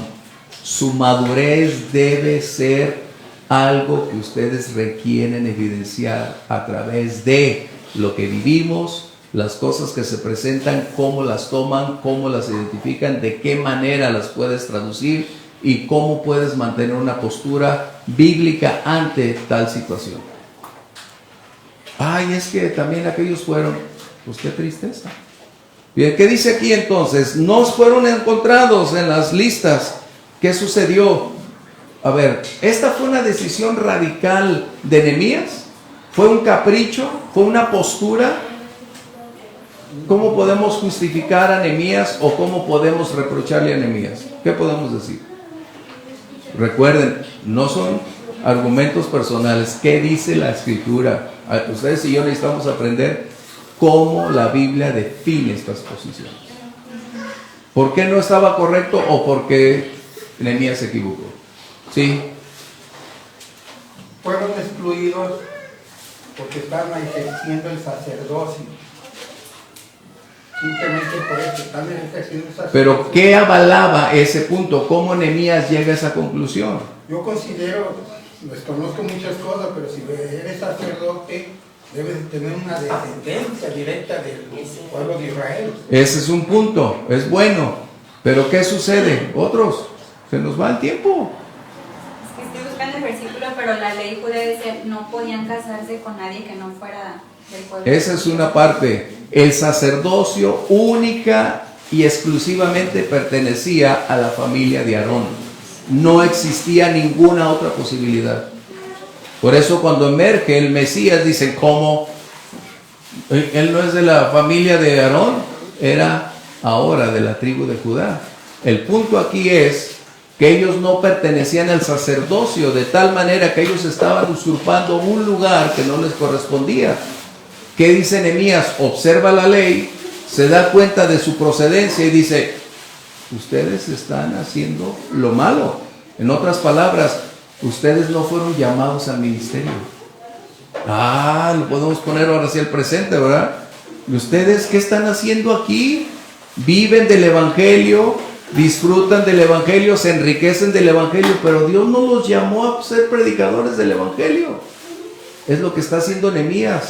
Su madurez debe ser algo que ustedes requieren evidenciar a través de lo que vivimos, las cosas que se presentan, cómo las toman, cómo las identifican, de qué manera las puedes traducir y cómo puedes mantener una postura bíblica ante tal situación. Ay, es que también aquellos fueron, pues qué tristeza. Bien, ¿qué dice aquí entonces? No fueron encontrados en las listas. ¿Qué sucedió? A ver, ¿esta fue una decisión radical de Nehemías? ¿Fue un capricho? ¿Fue una postura? ¿Cómo podemos justificar a Nehemías o cómo podemos reprocharle a Nehemías? ¿Qué podemos decir? Recuerden, no son argumentos personales. ¿Qué dice la Escritura? Ustedes y yo necesitamos aprender cómo la Biblia define estas posiciones. ¿Por qué no estaba correcto o por qué Nehemías se equivocó? Sí. Fueron excluidos porque estaban ejerciendo el sacerdocio. Simplemente por eso están ejerciendo el sacerdocio. Pero ¿qué avalaba ese punto? ¿Cómo Nehemías llega a esa conclusión? Yo considero, desconozco muchas cosas, pero si eres sacerdote, debes de tener una descendencia directa del pueblo de Israel. Ese es un punto, es bueno. Pero ¿qué sucede? Otros, se nos va el tiempo. Es que estoy buscando el versículo, pero la ley judía decía no podían casarse con nadie que no fuera del pueblo. Esa es una parte. El sacerdocio única y exclusivamente pertenecía a la familia de Aarón. No existía ninguna otra posibilidad. Por eso cuando emerge el Mesías dicen, ¿cómo? Él no es de la familia de Aarón, era ahora de la tribu de Judá. El punto aquí es que ellos no pertenecían al sacerdocio, de tal manera que ellos estaban usurpando un lugar que no les correspondía. ¿Qué dice Nehemías? Observa la ley, se da cuenta de su procedencia y dice, ustedes están haciendo lo malo. En otras palabras, ustedes no fueron llamados al ministerio. Lo podemos poner ahora sí al presente, ¿verdad? ¿Y ustedes qué están haciendo aquí? Viven del evangelio, disfrutan del evangelio, se enriquecen del evangelio, pero Dios no los llamó a ser predicadores del evangelio. Es lo que está haciendo Nehemías.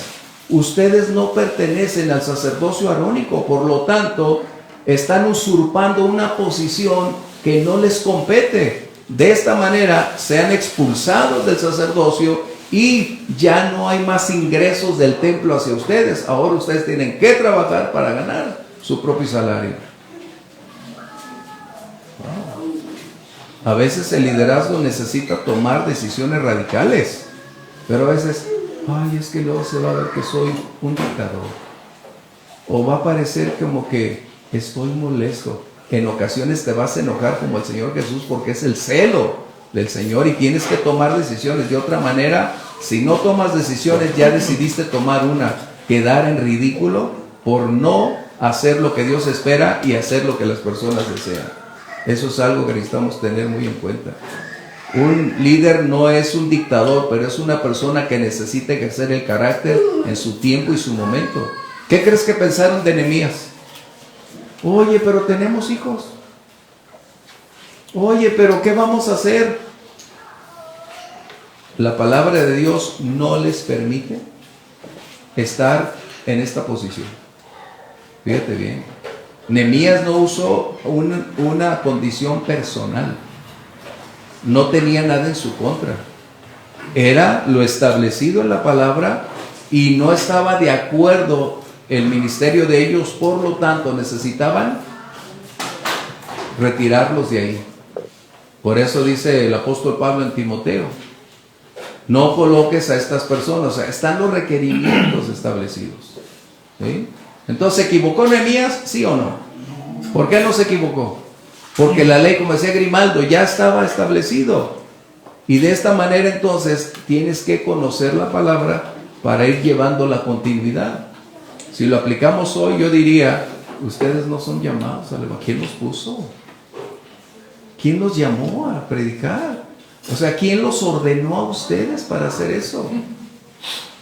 Ustedes no pertenecen al sacerdocio arónico, por lo tanto, están usurpando una posición que no les compete. De esta manera, sean expulsados del sacerdocio y ya no hay más ingresos del templo hacia ustedes. Ahora ustedes tienen que trabajar para ganar su propio salario. A veces el liderazgo necesita tomar decisiones radicales, pero a veces, es que luego se va a ver que soy un dictador, o va a parecer como que estoy molesto. En ocasiones te vas a enojar como el Señor Jesús porque es el celo del Señor y tienes que tomar decisiones. De otra manera, si no tomas decisiones, ya decidiste tomar una, quedar en ridículo por no hacer lo que Dios espera y hacer lo que las personas desean. Eso es algo que necesitamos tener muy en cuenta. Un líder no es un dictador, pero es una persona que necesita ejercer el carácter en su tiempo y su momento. ¿Qué crees que pensaron de Nehemías? Oye, pero tenemos hijos. Oye, pero ¿qué vamos a hacer? La palabra de Dios no les permite estar en esta posición. Fíjate bien. Nehemías no usó una condición personal. No tenía nada en su contra. Era lo establecido en la palabra y no estaba de acuerdo el ministerio de ellos, por lo tanto necesitaban retirarlos de ahí. Por eso dice el apóstol Pablo en Timoteo, no coloques a estas personas. O sea, están los requerimientos establecidos. ¿Sí? Entonces, ¿se equivocó Nehemías? ¿Sí o no? ¿Por qué no se equivocó? Porque la ley, como decía Grimaldo, ya estaba establecido. Y de esta manera entonces tienes que conocer la palabra para ir llevando la continuidad. Si lo aplicamos hoy, yo diría, ustedes no son llamados al Evangelio. ¿Quién los puso? ¿Quién los llamó a predicar? O sea, ¿quién los ordenó a ustedes para hacer eso?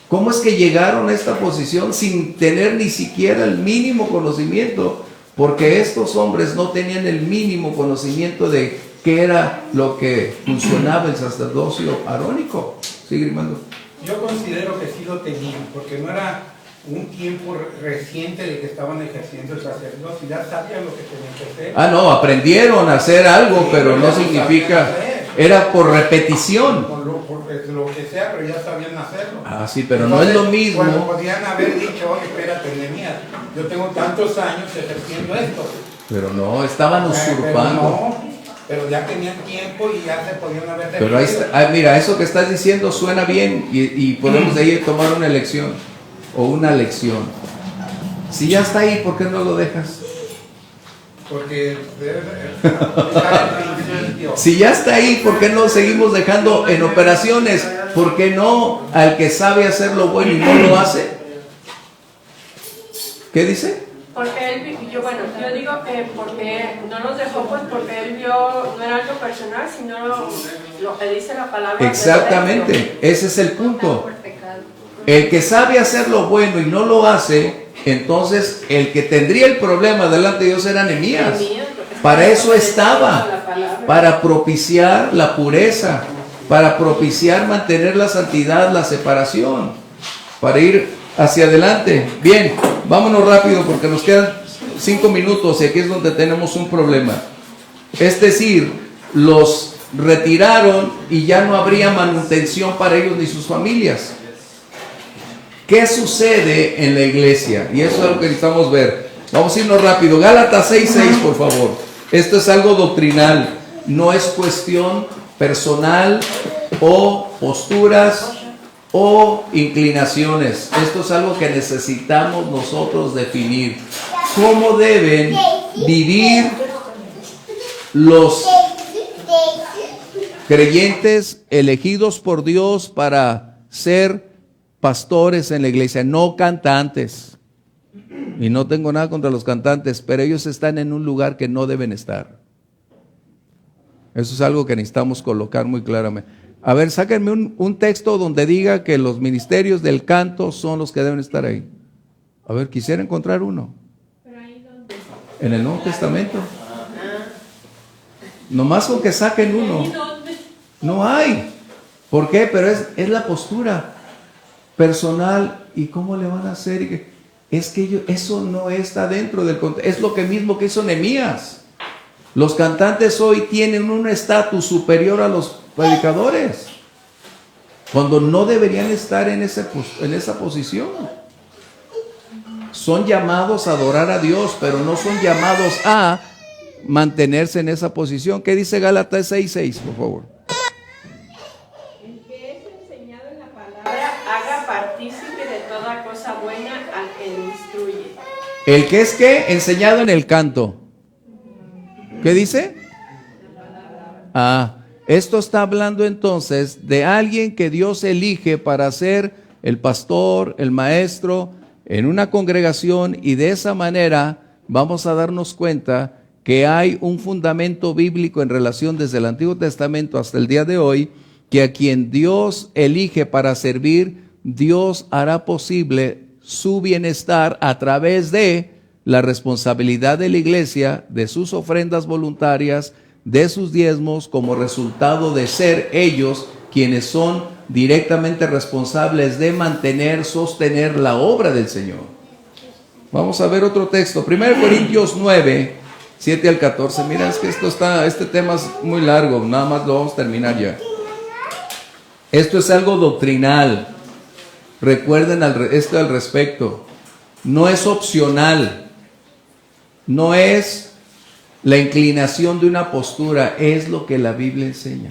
¿Cómo es que llegaron a esta posición sin tener ni siquiera el mínimo conocimiento? Porque estos hombres no tenían el mínimo conocimiento de qué era lo que funcionaba el sacerdocio arónico. ¿Sí, Grimaldo? Yo considero que sí lo tenían, porque no era un tiempo reciente de que estaban ejerciendo el sacerdocio, ya sabían lo que tenían que hacer. Ah, no, aprendieron a hacer algo, pero no significa, era por repetición. Por lo que sea, pero ya sabían hacerlo. Ah, sí, pero entonces, no es lo mismo. Bueno, podían haber dicho, oye, espérate, Nehemías, yo tengo tantos años ejerciendo esto. Pero no, estaban usurpando. Pero ya tenían tiempo y ya se podían haber defendido. Pero ahí está, mira, eso que estás diciendo suena bien y podemos de ahí tomar una elección o una lección. Si ya está ahí, ¿por qué no lo dejas? Porque está el principio. Si ya está ahí, ¿por qué no lo seguimos dejando en operaciones? ¿Por qué no al que sabe hacer lo bueno y no lo hace? ¿Qué dice? Porque él, yo digo que porque no nos dejó, pues porque él vio, no era algo personal, sino lo que dice la palabra. Exactamente, ese es el punto. El que sabe hacer lo bueno y no lo hace, entonces el que tendría el problema delante de Dios era Nehemías. Para eso estaba, para propiciar la pureza, para propiciar mantener la santidad, la separación, para ir hacia adelante. Bien, vámonos rápido porque nos quedan 5 minutos y aquí es donde tenemos un problema. Es decir, los retiraron y ya no habría manutención para ellos ni sus familias. ¿Qué sucede en la iglesia? Y eso es lo que necesitamos ver. Vamos a irnos rápido. Gálatas 6:6, por favor. Esto es algo doctrinal, no es cuestión personal o posturas o inclinaciones. Esto es algo que necesitamos nosotros definir. ¿Cómo deben vivir los creyentes elegidos por Dios para ser pastores en la iglesia? No cantantes. Y no tengo nada contra los cantantes, pero ellos están en un lugar que no deben estar. Eso es algo que necesitamos colocar muy claramente. A ver, sáquenme un texto donde diga que los ministerios del canto son los que deben estar ahí. A ver, quisiera encontrar uno. En el Nuevo Testamento. Nomás con que saquen uno. No hay. ¿Por qué? Pero es la postura personal. ¿Y cómo le van a hacer? Es que eso no está dentro del contexto. Es lo que mismo que hizo Nehemías. Los cantantes hoy tienen un estatus superior a los predicadores, cuando no deberían estar en esa posición. Son llamados a adorar a Dios, pero no son llamados a mantenerse en esa posición. ¿Qué dice Gálatas 6:6, por favor? El que es enseñado en la palabra haga partícipe de toda cosa buena al que instruye. El que es ¿qué? Enseñado en el canto. ¿Qué dice? Esto está hablando entonces de alguien que Dios elige para ser el pastor, el maestro en una congregación, y de esa manera vamos a darnos cuenta que hay un fundamento bíblico en relación desde el Antiguo Testamento hasta el día de hoy, que a quien Dios elige para servir, Dios hará posible su bienestar a través de la responsabilidad de la iglesia, de sus ofrendas voluntarias, de sus diezmos, como resultado de ser ellos quienes son directamente responsables de mantener, sostener la obra del Señor. Vamos a ver otro texto, 1 Corintios 9, 7 al 14. Mira, es que este tema es muy largo, nada más lo vamos a terminar ya. Esto es algo doctrinal. Recuerden esto al respecto. No es opcional. No es la inclinación de una postura, es lo que la Biblia enseña.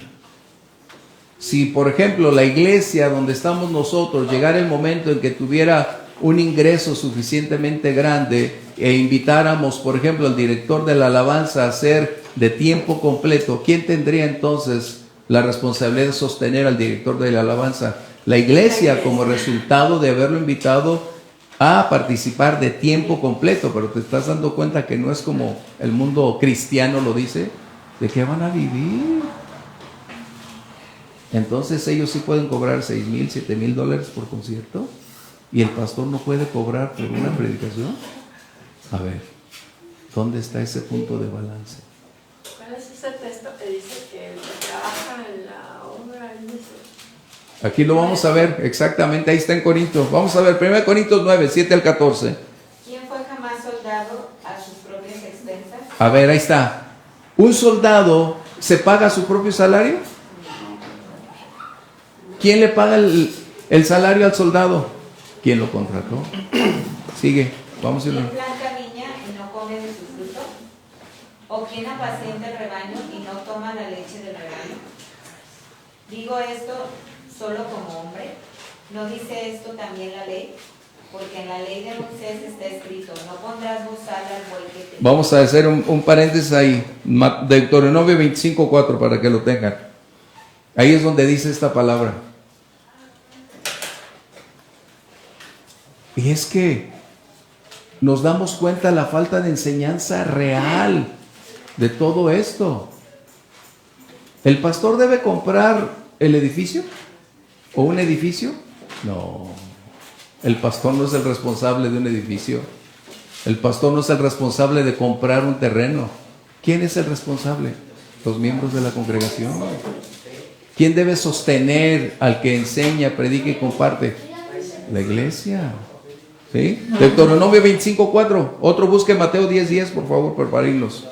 Si, por ejemplo, la iglesia donde estamos nosotros llegara el momento en que tuviera un ingreso suficientemente grande e invitáramos, por ejemplo, al director de la alabanza a ser de tiempo completo, ¿quién tendría entonces la responsabilidad de sostener al director de la alabanza? La iglesia, como resultado de haberlo invitado a participar de tiempo completo. Pero te estás dando cuenta que no es como el mundo cristiano lo dice. ¿De qué van a vivir? Entonces ellos sí pueden cobrar $6,000, $7,000 por concierto, y el pastor no puede cobrar por una predicación. A ver, ¿dónde está ese punto de balance? ¿Cuál es ese texto que dice que el que trabaja en la obra dice? Aquí lo vamos a ver exactamente, ahí está en Corintios. Vamos a ver, 1 Corintios 9, 7 al 14. ¿Quién fue jamás soldado a sus propias expensas? A ver, ahí está. ¿Un soldado se paga su propio salario? ¿Quién le paga el salario al soldado? ¿Quién lo contrató? Sigue, vamos a ir. ¿Quién planta viña y no come de su fruto? ¿O quién apacienta el rebaño y no toma la leche del rebaño? Digo esto solo como hombre. ¿No dice esto también la ley? Porque en la ley de Moisés está escrito: no pondrás bozal al buey que te... Vamos a hacer un paréntesis ahí. Deuteronomio 25:4 para que lo tengan. Ahí es donde dice esta palabra. Y es que nos damos cuenta de la falta de enseñanza real de todo esto. ¿El pastor debe comprar el edificio? ¿O un edificio? No. El pastor no es el responsable de un edificio. El pastor no es el responsable de comprar un terreno. ¿Quién es el responsable? Los miembros de la congregación. ¿Quién debe sostener al que enseña, predica y comparte? La iglesia. ¿Sí? Deuteronomio 25:4. Otro busque Mateo 10:10, por favor, preparenlos.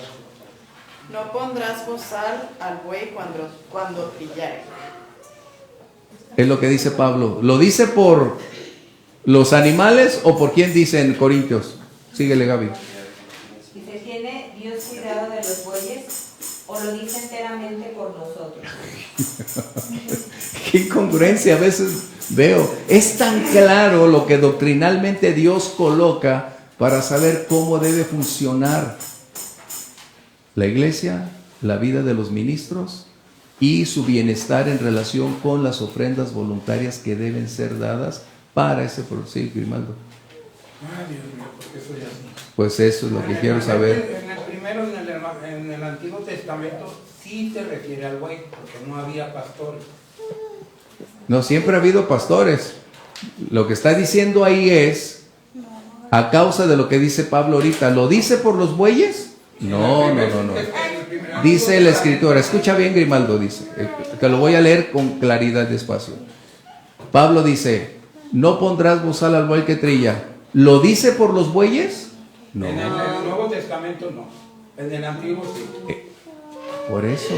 No pondrás bozal al buey cuando trillare. Es lo que dice Pablo. ¿Lo dice por los animales o por quién dice en Corintios? Síguele, Gaby. Dice: ¿tiene Dios cuidado de los bueyes o lo dice enteramente por nosotros? Qué incongruencia a veces veo. Es tan claro lo que doctrinalmente Dios coloca para saber cómo debe funcionar la iglesia, la vida de los ministros y su bienestar en relación con las ofrendas voluntarias que deben ser dadas para ese proceso. Sí, Grimaldo. Ay, Dios mío, porque soy así. Pues eso es lo que quiero saber. En el primero, en el Antiguo Testamento, sí se refiere al buey, porque no había pastores. No, siempre ha habido pastores. Lo que está diciendo ahí es, a causa de lo que dice Pablo ahorita, ¿lo dice por los bueyes? No. Dice la escritura, escucha bien, Grimaldo, dice, que lo voy a leer con claridad despacio. Pablo dice, no pondrás bozal al buey que trilla. ¿Lo dice por los bueyes? No. En el Nuevo Testamento no, en el Antiguo sí. Por eso,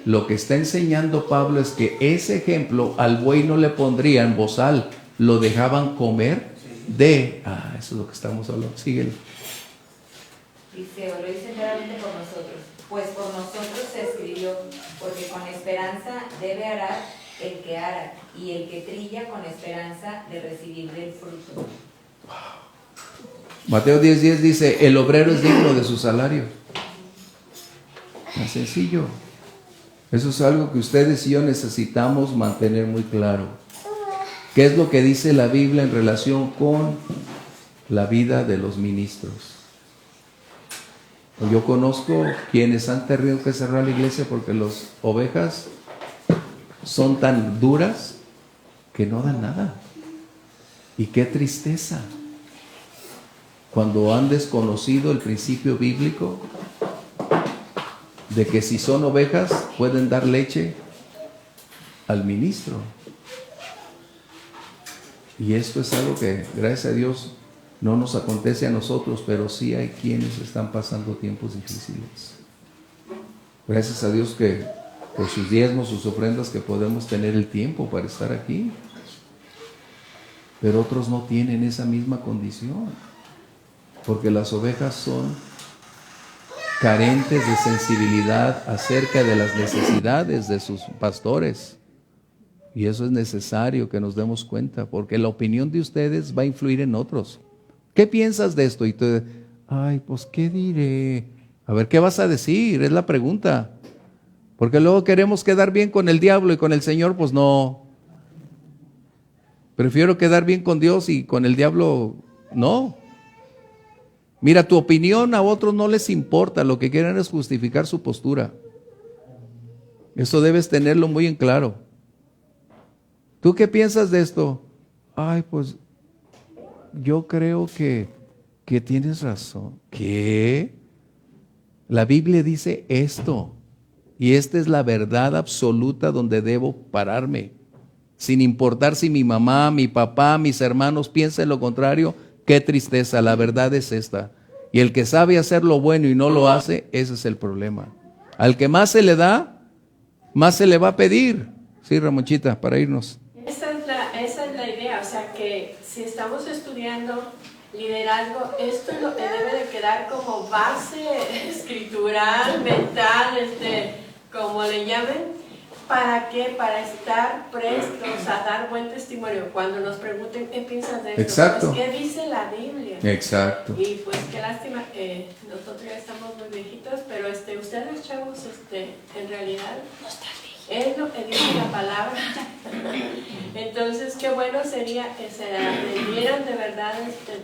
lo que está enseñando Pablo es que ese ejemplo al buey no le pondrían bozal, lo dejaban comer de... eso es lo que estamos hablando. Síguelo. Dice: o lo dice enteramente por nosotros, pues por nosotros se escribió, porque con esperanza debe arar el que ara, y el que trilla con esperanza de recibir del fruto. Mateo 10:10 dice, el obrero es digno de su salario. Tan sencillo. Eso es algo que ustedes y yo necesitamos mantener muy claro. ¿Qué es lo que dice la Biblia en relación con la vida de los ministros? Yo conozco quienes han tenido que cerrar la iglesia porque las ovejas son tan duras que no dan nada. Y qué tristeza cuando han desconocido el principio bíblico de que si son ovejas pueden dar leche al ministro. Y esto es algo que, gracias a Dios, no nos acontece a nosotros, pero sí hay quienes están pasando tiempos difíciles. Gracias a Dios que por sus diezmos, sus ofrendas, que podemos tener el tiempo para estar aquí. Pero otros no tienen esa misma condición, porque las ovejas son carentes de sensibilidad acerca de las necesidades de sus pastores. Y eso es necesario que nos demos cuenta, porque la opinión de ustedes va a influir en otros. ¿Qué piensas de esto? Y tú, ay, pues, ¿qué diré? A ver, ¿qué vas a decir? Es la pregunta. Porque luego queremos quedar bien con el diablo y con el Señor, pues no. Prefiero quedar bien con Dios y con el diablo, no. Mira, tu opinión a otros no les importa, lo que quieren es justificar su postura. Eso debes tenerlo muy en claro. ¿Tú qué piensas de esto? Ay, pues yo creo que tienes razón. ¿Qué? La Biblia dice esto, y esta es la verdad absoluta donde debo pararme. Sin importar si mi mamá, mi papá, mis hermanos piensan lo contrario, qué tristeza, la verdad es esta. Y el que sabe hacer lo bueno y no lo hace, ese es el problema. Al que más se le da, más se le va a pedir. Sí, Ramonchita, para irnos. Esa es la idea, o sea que si estamos estudiando liderazgo, esto es lo que debe de quedar como base escritural, mental, como le llamen. ¿Para qué? Para estar prestos a dar buen testimonio. Cuando nos pregunten qué piensas de esto, Exacto. pues, ¿qué dice la Biblia? Exacto. Y pues qué lástima, nosotros ya estamos muy viejitos, pero ustedes chavos, en realidad es lo que dice la palabra. Entonces qué bueno sería que se aprendieran de verdad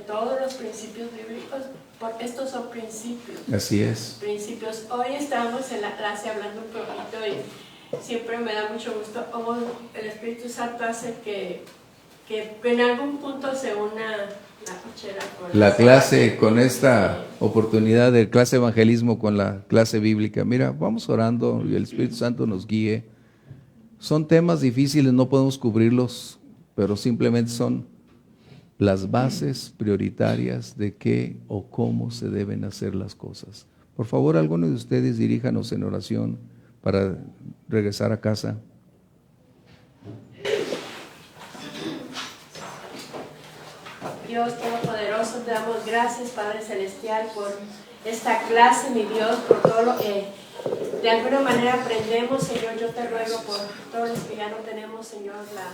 todos los principios bíblicos, porque estos son principios. Así es. Principios. Hoy estábamos en la clase hablando un poquito y siempre me da mucho gusto cómo el Espíritu Santo hace que en algún punto se una la cochera con la clase, con esta oportunidad de clase evangelismo con la clase bíblica. Mira, vamos orando y el Espíritu Santo nos guíe. Son temas difíciles, no podemos cubrirlos, pero simplemente son las bases prioritarias de qué o cómo se deben hacer las cosas. Por favor, algunos de ustedes diríjanos en oración para regresar a casa. Dios Todopoderoso, te damos gracias, Padre Celestial, por esta clase, mi Dios, por todo lo que de alguna manera aprendemos, Señor. Yo te ruego por todos los que ya no tenemos, Señor, la